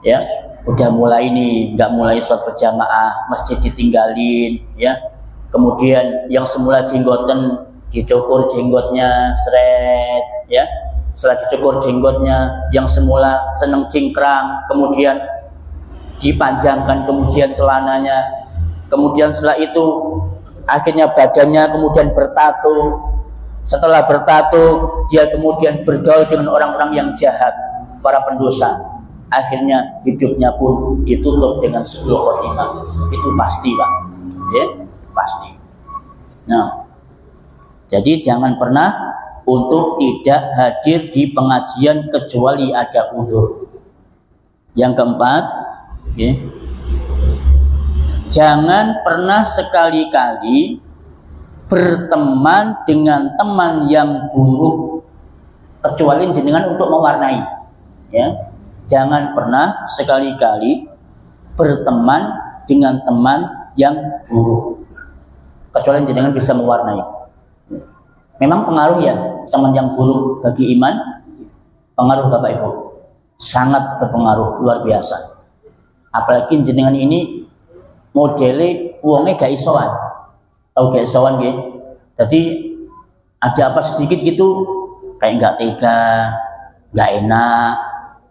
Ya, udah mulai ini nggak mulai sholat berjamaah, masjid ditinggalin, ya. Kemudian yang semula jenggoten dicukur jenggotnya, seret, ya. Setelah dicukur jenggotnya, yang semula seneng cingkrang, kemudian dipanjangkan, kemudian celananya, kemudian setelah itu akhirnya badannya kemudian bertato. Setelah bertato, dia kemudian bergaul dengan orang-orang yang jahat, para pendosa. Akhirnya hidupnya pun ditutup dengan 10 khotimah. Itu pasti, Pak. Ya, pasti. Nah, jadi jangan pernah untuk tidak hadir di pengajian kecuali ada uzur. Yang keempat, ya, jangan pernah sekali-kali berteman dengan teman yang buruk kecuali jenengan untuk mewarnai, ya. Jangan pernah sekali-kali berteman dengan teman yang buruk kecuali jenengan bisa mewarnai. Memang pengaruh ya teman yang buruk bagi iman, pengaruh Bapak Ibu, sangat berpengaruh, luar biasa. Apalagi jenengan ini modele uangnya gak isoan, tahu gak isoan ya. Jadi ada apa sedikit gitu kayak nggak tega, nggak enak,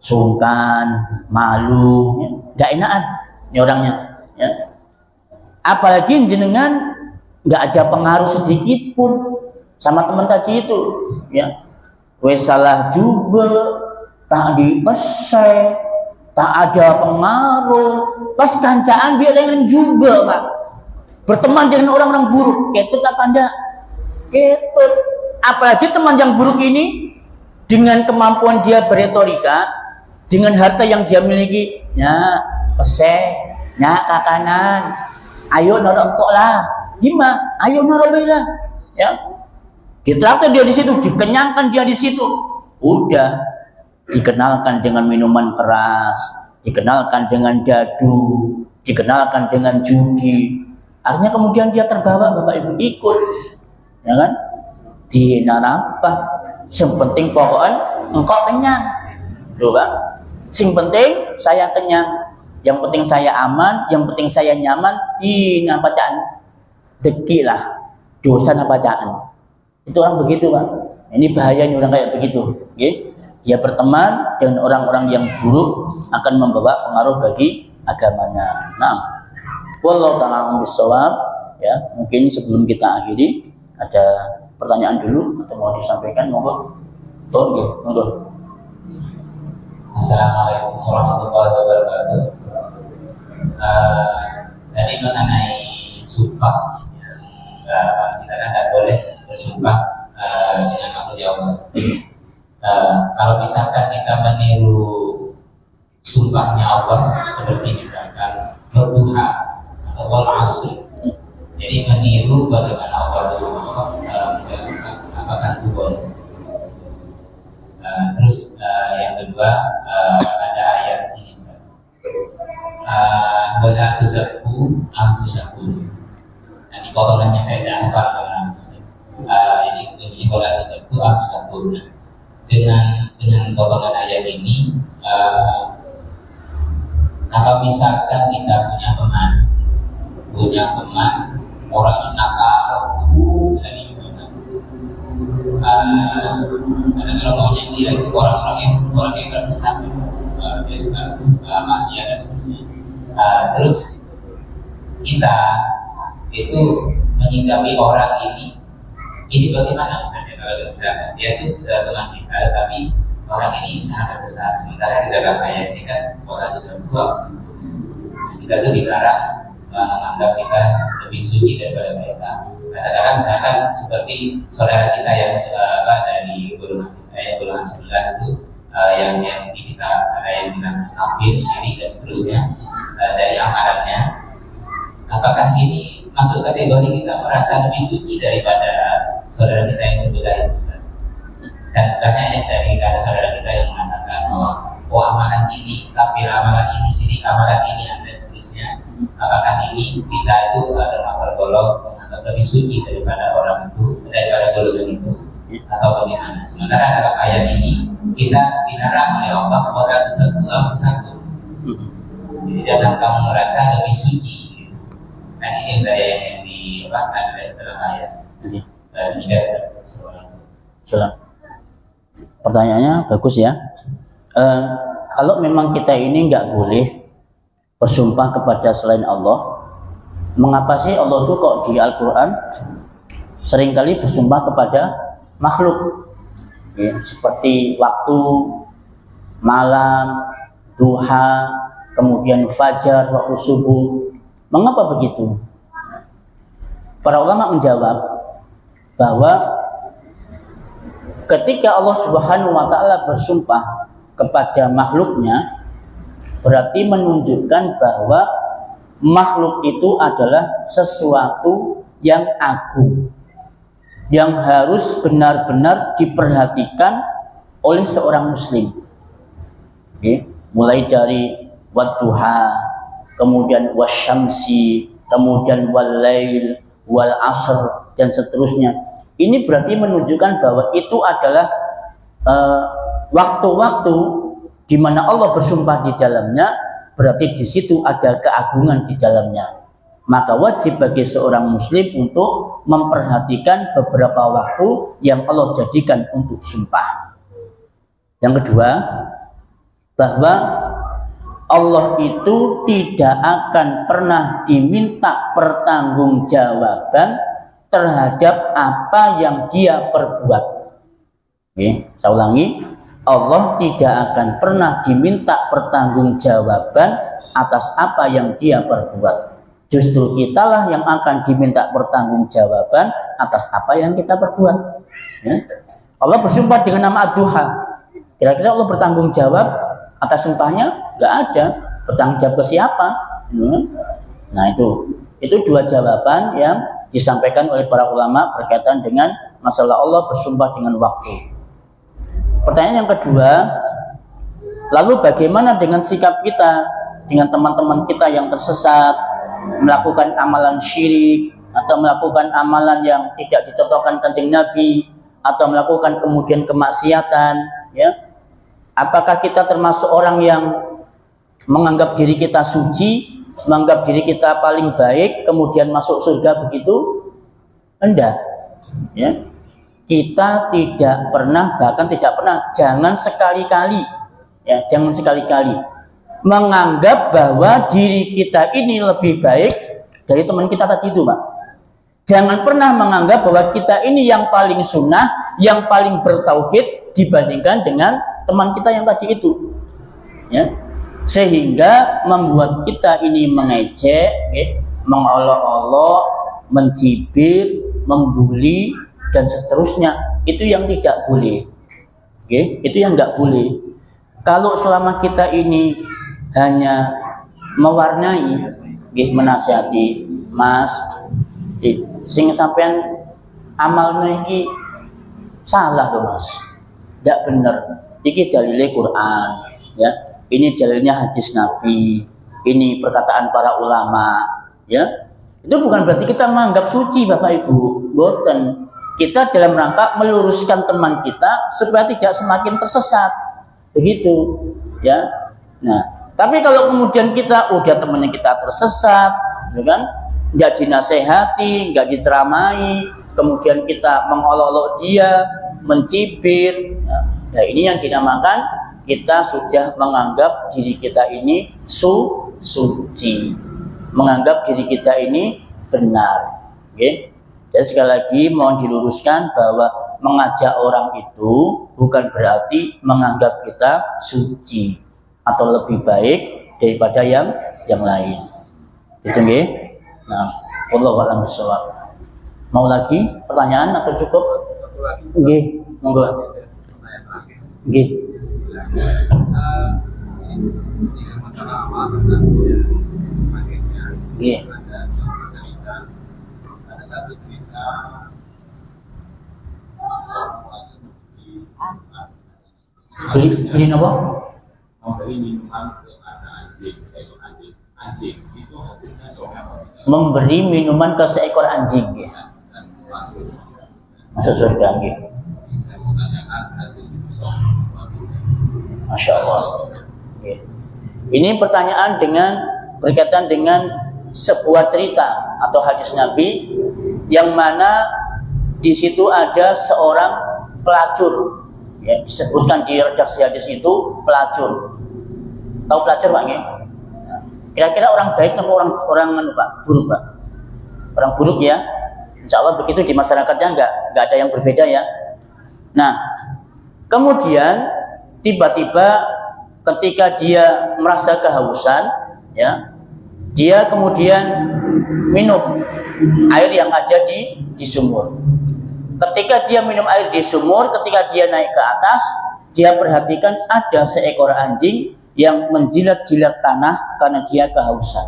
sungkan, malu, ya. Nggak enakan ini orangnya, ya. Apalagi jenengan nggak ada pengaruh sedikit pun sama teman tadi itu, ya. Wes salah juga, tak dipesek, tak ada pengaruh, pas kancaan dia dengan juga, Pak. Berteman dengan orang-orang buruk, ketut apa enggak? Ketut. Apalagi teman yang buruk ini dengan kemampuan dia berretorika, dengan harta yang dia miliki, ya pesek, ya kakanan, ayo norok kok lah, gimana? Ayo norok lah, ya. Ditraktir dia di situ, dikenyangkan dia di situ, udah dikenalkan dengan minuman keras, dikenalkan dengan dadu, dikenalkan dengan judi. Akhirnya kemudian dia terbawa, Bapak Ibu, ikut, ya kan? Di narapa, yang penting pokoknya engkau kenyang, tuh Pak. Yang penting saya kenyang, yang penting saya aman, yang penting saya nyaman. Di bacaan deki lah, dosa bacaan. Itu orang begitu, Pak. Ini bahayanya orang kayak begitu, okay? Dia berteman dengan orang-orang yang buruk akan membawa pengaruh bagi agamanya. Nah, wallahu ta'ala a'lam bishawab. ya. Mungkin sebelum kita akhiri ada pertanyaan dulu atau mau disampaikan, monggo. Oh, nggih, monggo. Assalamualaikum warahmatullahi wabarakatuh. Tadi mengenai sumpah, kita kan tidak boleh bersumpah dengan makhluk Allah. Kalau misalkan kita meniru sumpahnya Allah, seperti misalkan berduha atau wal-asr, jadi meniru bagaimana Allah itu bersumpah, apakah itu boleh? Terus yang kedua, ada ayat ini, wala tuzakku anfusakum. Nah, ini potongannya saya tidak hafal karena ini wala tuzakku anfusakum. Dengan potongan ayat ini, kalau misalkan kita punya teman orang yang nakal, sekali misalkan, kadang kalau maunya dia itu orang yang tersesat, dia suka maksiat dan seterusnya. Terus kita itu menyikapi orang ini bagaimana misalnya kalau misalkan dia itu teman kita, tapi orang ini sangat tersesat, sementara di dalam ayat ini kan orang itu sembuh, kita tuh dilarang menganggap kita lebih suci daripada mereka. Kadang-kadang misalkan seperti saudara kita yang dari golongan sebelah itu, yang kita ada yang bilang kafir, syirik dan seterusnya, dari amalannya, apakah ini masuk kategori kita merasa lebih suci daripada saudara kita yang sebelah itu? Dan banyak dari saudara kita yang mengatakan amalan ini kafir, amalan ini syirik, amalan ini dan seterusnya. Apakah ini kita itu tergolong menganggap lebih suci daripada orang itu, daripada golongan itu, atau bagaimana? Sementara dalam ayat ini kita dilarang oleh Allah wala tuzakku anfusakum. Jadi jangan kamu merasa lebih suci. Nah, ini saya yang dibahas dalam ayat. Tidak soal. Pertanyaannya bagus ya. Kalau memang kita ini nggak boleh bersumpah kepada selain Allah, mengapa sih Allah itu kok di Al-Quran seringkali bersumpah kepada makhluk, ya, seperti waktu, malam, duha, kemudian fajar, waktu subuh? Mengapa begitu? Para ulama menjawab bahwa ketika Allah Subhanahu wa Ta'ala bersumpah kepada makhluknya, berarti menunjukkan bahwa makhluk itu adalah sesuatu yang agung, yang harus benar-benar diperhatikan oleh seorang muslim. Oke, mulai dari wadduha, kemudian wasyamsi, kemudian walail, wal asr, dan seterusnya. Ini berarti menunjukkan bahwa itu adalah waktu-waktu di mana Allah bersumpah di dalamnya, berarti di situ ada keagungan di dalamnya. Maka wajib bagi seorang muslim untuk memperhatikan beberapa waktu yang Allah jadikan untuk sumpah. Yang kedua, bahwa Allah itu tidak akan pernah diminta pertanggungjawaban terhadap apa yang dia perbuat. Oke, saya ulangi. Allah tidak akan pernah diminta pertanggungjawaban atas apa yang dia perbuat. Justru kitalah yang akan diminta pertanggungjawaban atas apa yang kita perbuat. Ya. Allah bersumpah dengan nama Ad-Duha. Kira-kira Allah bertanggung jawab atas sumpahnya? Nggak ada. Bertanggung jawab ke siapa? Nah, itu dua jawaban yang disampaikan oleh para ulama berkaitan dengan masalah Allah bersumpah dengan waktu. Pertanyaan yang kedua, lalu bagaimana dengan sikap kita, dengan teman-teman kita yang tersesat, melakukan amalan syirik, atau melakukan amalan yang tidak dicontohkan Kanjeng Nabi, atau melakukan kemudian kemaksiatan, ya? Apakah kita termasuk orang yang menganggap diri kita suci, menganggap diri kita paling baik, kemudian masuk surga begitu? Enggak, ya. Kita tidak pernah, bahkan tidak pernah, jangan sekali-kali, ya, jangan sekali-kali menganggap bahwa diri kita ini lebih baik dari teman kita tadi itu, Pak. Jangan pernah menganggap bahwa kita ini yang paling sunnah, yang paling bertauhid dibandingkan dengan teman kita yang tadi itu. Ya. Sehingga membuat kita ini mengejek, mengolok-olok, mencibir, membuli, dan seterusnya. Itu yang tidak boleh. Itu yang nggak boleh. Kalau selama kita ini hanya mewarnai, menasihati, Mas, sing sampean amalnya iki salah loh Mas, tidak benar. Iki dalilnya Quran, ya. Ini dalilnya hadis Nabi, ini perkataan para ulama, ya. Itu bukan berarti kita menganggap suci, Bapak Ibu. Boten. Kita dalam rangka meluruskan teman kita supaya tidak semakin tersesat, begitu, ya. Nah, tapi kalau kemudian kita udah temannya kita tersesat, ya kan, nggak dinasehati, nggak diceramai, kemudian kita mengolok-olok dia, mencibir, ya ini yang dinamakan kita sudah menganggap diri kita ini suci, menganggap diri kita ini benar. Jadi sekali lagi mohon diluruskan bahwa mengajak orang itu bukan berarti menganggap kita suci atau lebih baik daripada yang lain. Itu nggih. Nah, wallahu a'lam bishawab. Mau lagi pertanyaan atau cukup? Nggih, monggo. Nggih. Nggih. Ada satu cerita beli apa? Memberi minuman kepada anjing, seekor anjing itu hadisnya sahih. Memberi minuman ke seekor anjing, ya. Masuk surga, ya. Saya mau tanyakan hadis itu sahih. Masya Allah. Ya. Ini pertanyaan berkaitan dengan sebuah cerita atau hadis Nabi yang mana di situ ada seorang pelacur. Ya, disebutkan di redaksi hadis itu pelacur. Tahu pelacur, Pak? Kira-kira orang baik atau orang Pak? Buruk, Pak? Orang buruk, ya. Insya Allah begitu di masyarakatnya nggak ada yang berbeda, ya. Nah, kemudian tiba-tiba ketika dia merasa kehausan, ya, dia kemudian minum air yang ada di sumur. Ketika dia minum air di sumur, ketika dia naik ke atas, dia perhatikan ada seekor anjing yang menjilat-jilat tanah karena dia kehausan.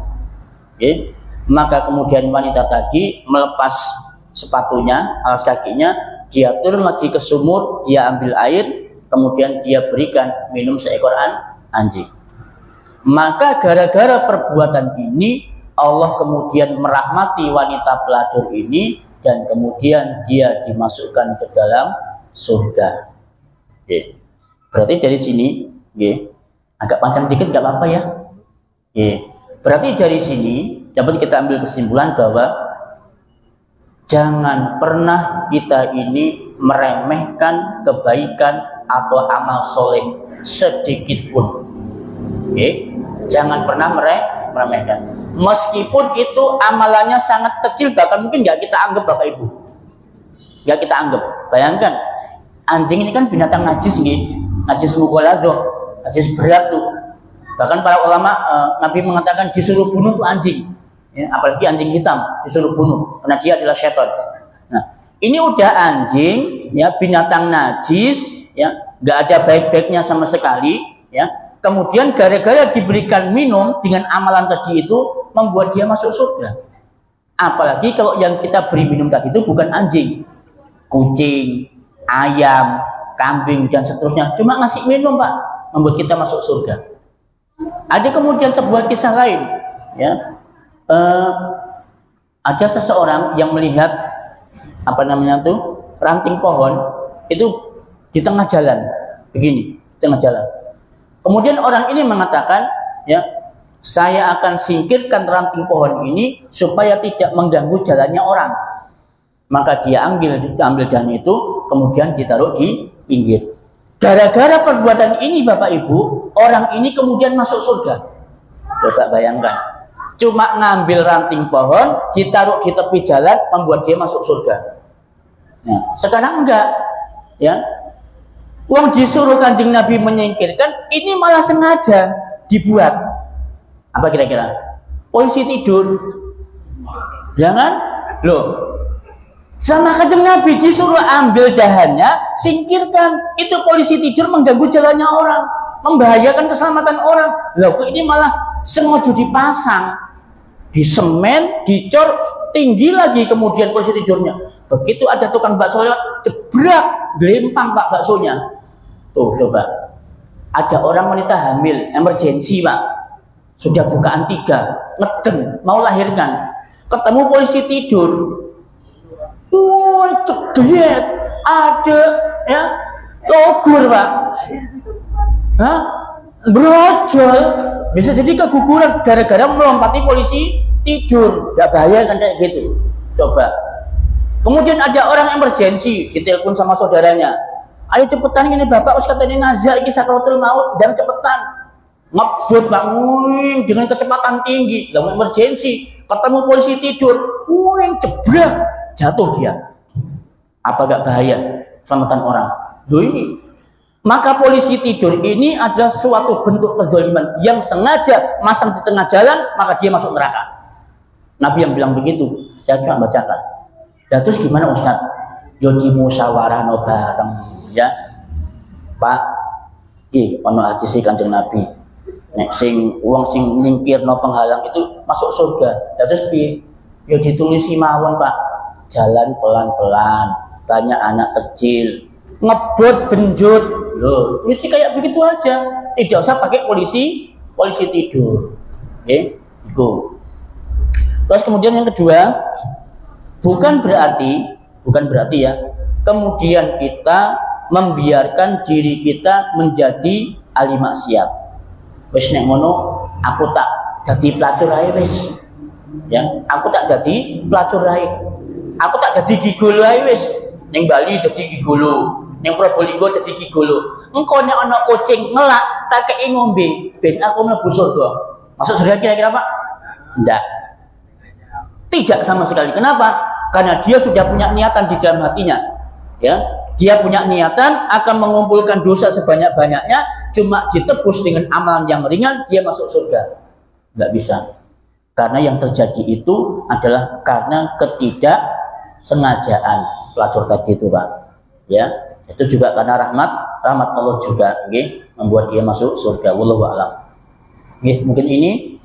Maka kemudian wanita tadi melepas sepatunya, alas kakinya, dia turun lagi ke sumur, dia ambil air, kemudian dia berikan minum seekor anjing. Maka gara-gara perbuatan ini Allah kemudian merahmati wanita pelacur ini dan kemudian dia dimasukkan ke dalam surga. Berarti dari sini, agak panjang dikit nggak apa-apa, ya. Berarti dari sini dapat kita ambil kesimpulan bahwa jangan pernah kita ini meremehkan kebaikan atau amal soleh sedikit pun. Jangan pernah meremehkan. Meskipun itu amalannya sangat kecil, bahkan mungkin nggak kita anggap, Bapak Ibu. Nggak kita anggap. Bayangkan, anjing ini kan binatang najis, najis mughaladzah, najis berat tuh. Bahkan para ulama, Nabi mengatakan disuruh bunuh tuh anjing, ya, apalagi anjing hitam disuruh bunuh karena dia adalah syaitan. Nah, ini udah anjing, ya, binatang najis, ya, nggak ada baik-baiknya sama sekali, ya. Kemudian gara-gara diberikan minum dengan amalan tadi itu membuat dia masuk surga. Apalagi kalau yang kita beri minum tadi itu bukan anjing, kucing, ayam, kambing dan seterusnya. Cuma ngasih minum, Pak, membuat kita masuk surga. Ada kemudian sebuah kisah lain, ya. Ada seseorang yang melihat ranting pohon itu di tengah jalan, begini, di tengah jalan. Kemudian orang ini mengatakan, ya, saya akan singkirkan ranting pohon ini supaya tidak mengganggu jalannya orang. Maka dia ambil dahan itu, kemudian ditaruh di pinggir. Gara-gara perbuatan ini, Bapak Ibu, orang ini kemudian masuk surga. Coba bayangkan. cuma ngambil ranting pohon, ditaruh di tepi jalan, membuat dia masuk surga. Nah, sekarang enggak, ya. Uang disuruh Kanjeng Nabi menyingkirkan, ini malah sengaja dibuat. Apa kira-kira? Polisi tidur, jangan, loh. Sama Kanjeng Nabi disuruh ambil dahannya, singkirkan. Itu polisi tidur mengganggu jalannya orang, membahayakan keselamatan orang. Loh, kok ini malah sengaja dipasang, disemen, dicor, tinggi lagi kemudian polisi tidurnya. Begitu ada tukang bakso lewat, jebrak, gelempang Pak baksonya. Tuh coba, ada orang wanita hamil, emergensi Pak, sudah bukaan 3, ngeden, mau lahirkan, ketemu polisi tidur, cedek, ada ya logur Pak, hah? Brojol, bisa jadi keguguran gara-gara melompati polisi tidur. Gak bahaya kan kayak gitu? Coba. Kemudian ada orang emergensi, ditelepon sama saudaranya, ayo cepetan ini bapak us katanya nazar ini sakratul maut dan cepetan. Ngebut Pak, nguing dengan kecepatan tinggi, dalam emergensi, ketemu polisi tidur, nguing jebrak, jatuh dia. Apa gak bahaya keselamatan orang? Loh ini. Maka polisi tidur ini adalah suatu bentuk kezaliman yang sengaja masang di tengah jalan, maka dia masuk neraka. Nabi yang bilang begitu, saya cuma bacakan. Dan terus gimana Ustaz? Yo di musyawarah no bareng ya. Pak, iki ono hadis Kanjeng Nabi. Nek sing wong sing nyingkirno penghalang itu masuk surga. Dan terus piye? Yo ditulisi mawon Pak. Jalan pelan-pelan, banyak anak kecil, ngebut benjut. Loh, polisi kayak begitu aja. Tidak usah pakai polisi tidur. Oke, itu. Terus kemudian yang kedua, bukan berarti ya, kemudian kita membiarkan diri kita menjadi ahli maksiat. Wis nek ngono, aku tak jadi pelacur ae wis. Ya, aku tak jadi pelacur ae. Aku tak jadi gigolo ae wis. Ning Bali jadi gigolo, ning Probolinggo jadi gigolo. Engko nek ana kucing ngelak tak kei ngombe ben aku mlebu surga. Masuk surga kira-kira Pak? Enggak. Tidak sama sekali. Kenapa? Karena dia sudah punya niatan di dalam hatinya. Ya, dia punya niatan akan mengumpulkan dosa sebanyak-banyaknya, cuma ditebus dengan amalan yang ringan, dia masuk surga. Nggak bisa. Karena yang terjadi itu adalah karena ketidaksengajaan pelacur tadi itu Pak. Ya, itu juga karena rahmat Allah juga, okay? Membuat dia masuk surga. Wallahu a'lam. Okay, mungkin ini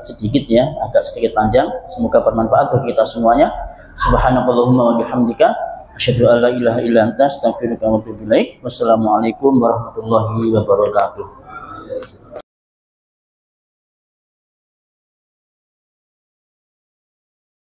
sedikit ya, agak sedikit panjang. Semoga bermanfaat bagi kita semuanya. Subhanakallahumma wa bihamdika asyhadu an la ilaha illa anta astaghfiruka wa atubu ilaik. Wassalamualaikum warahmatullahi wabarakatuh.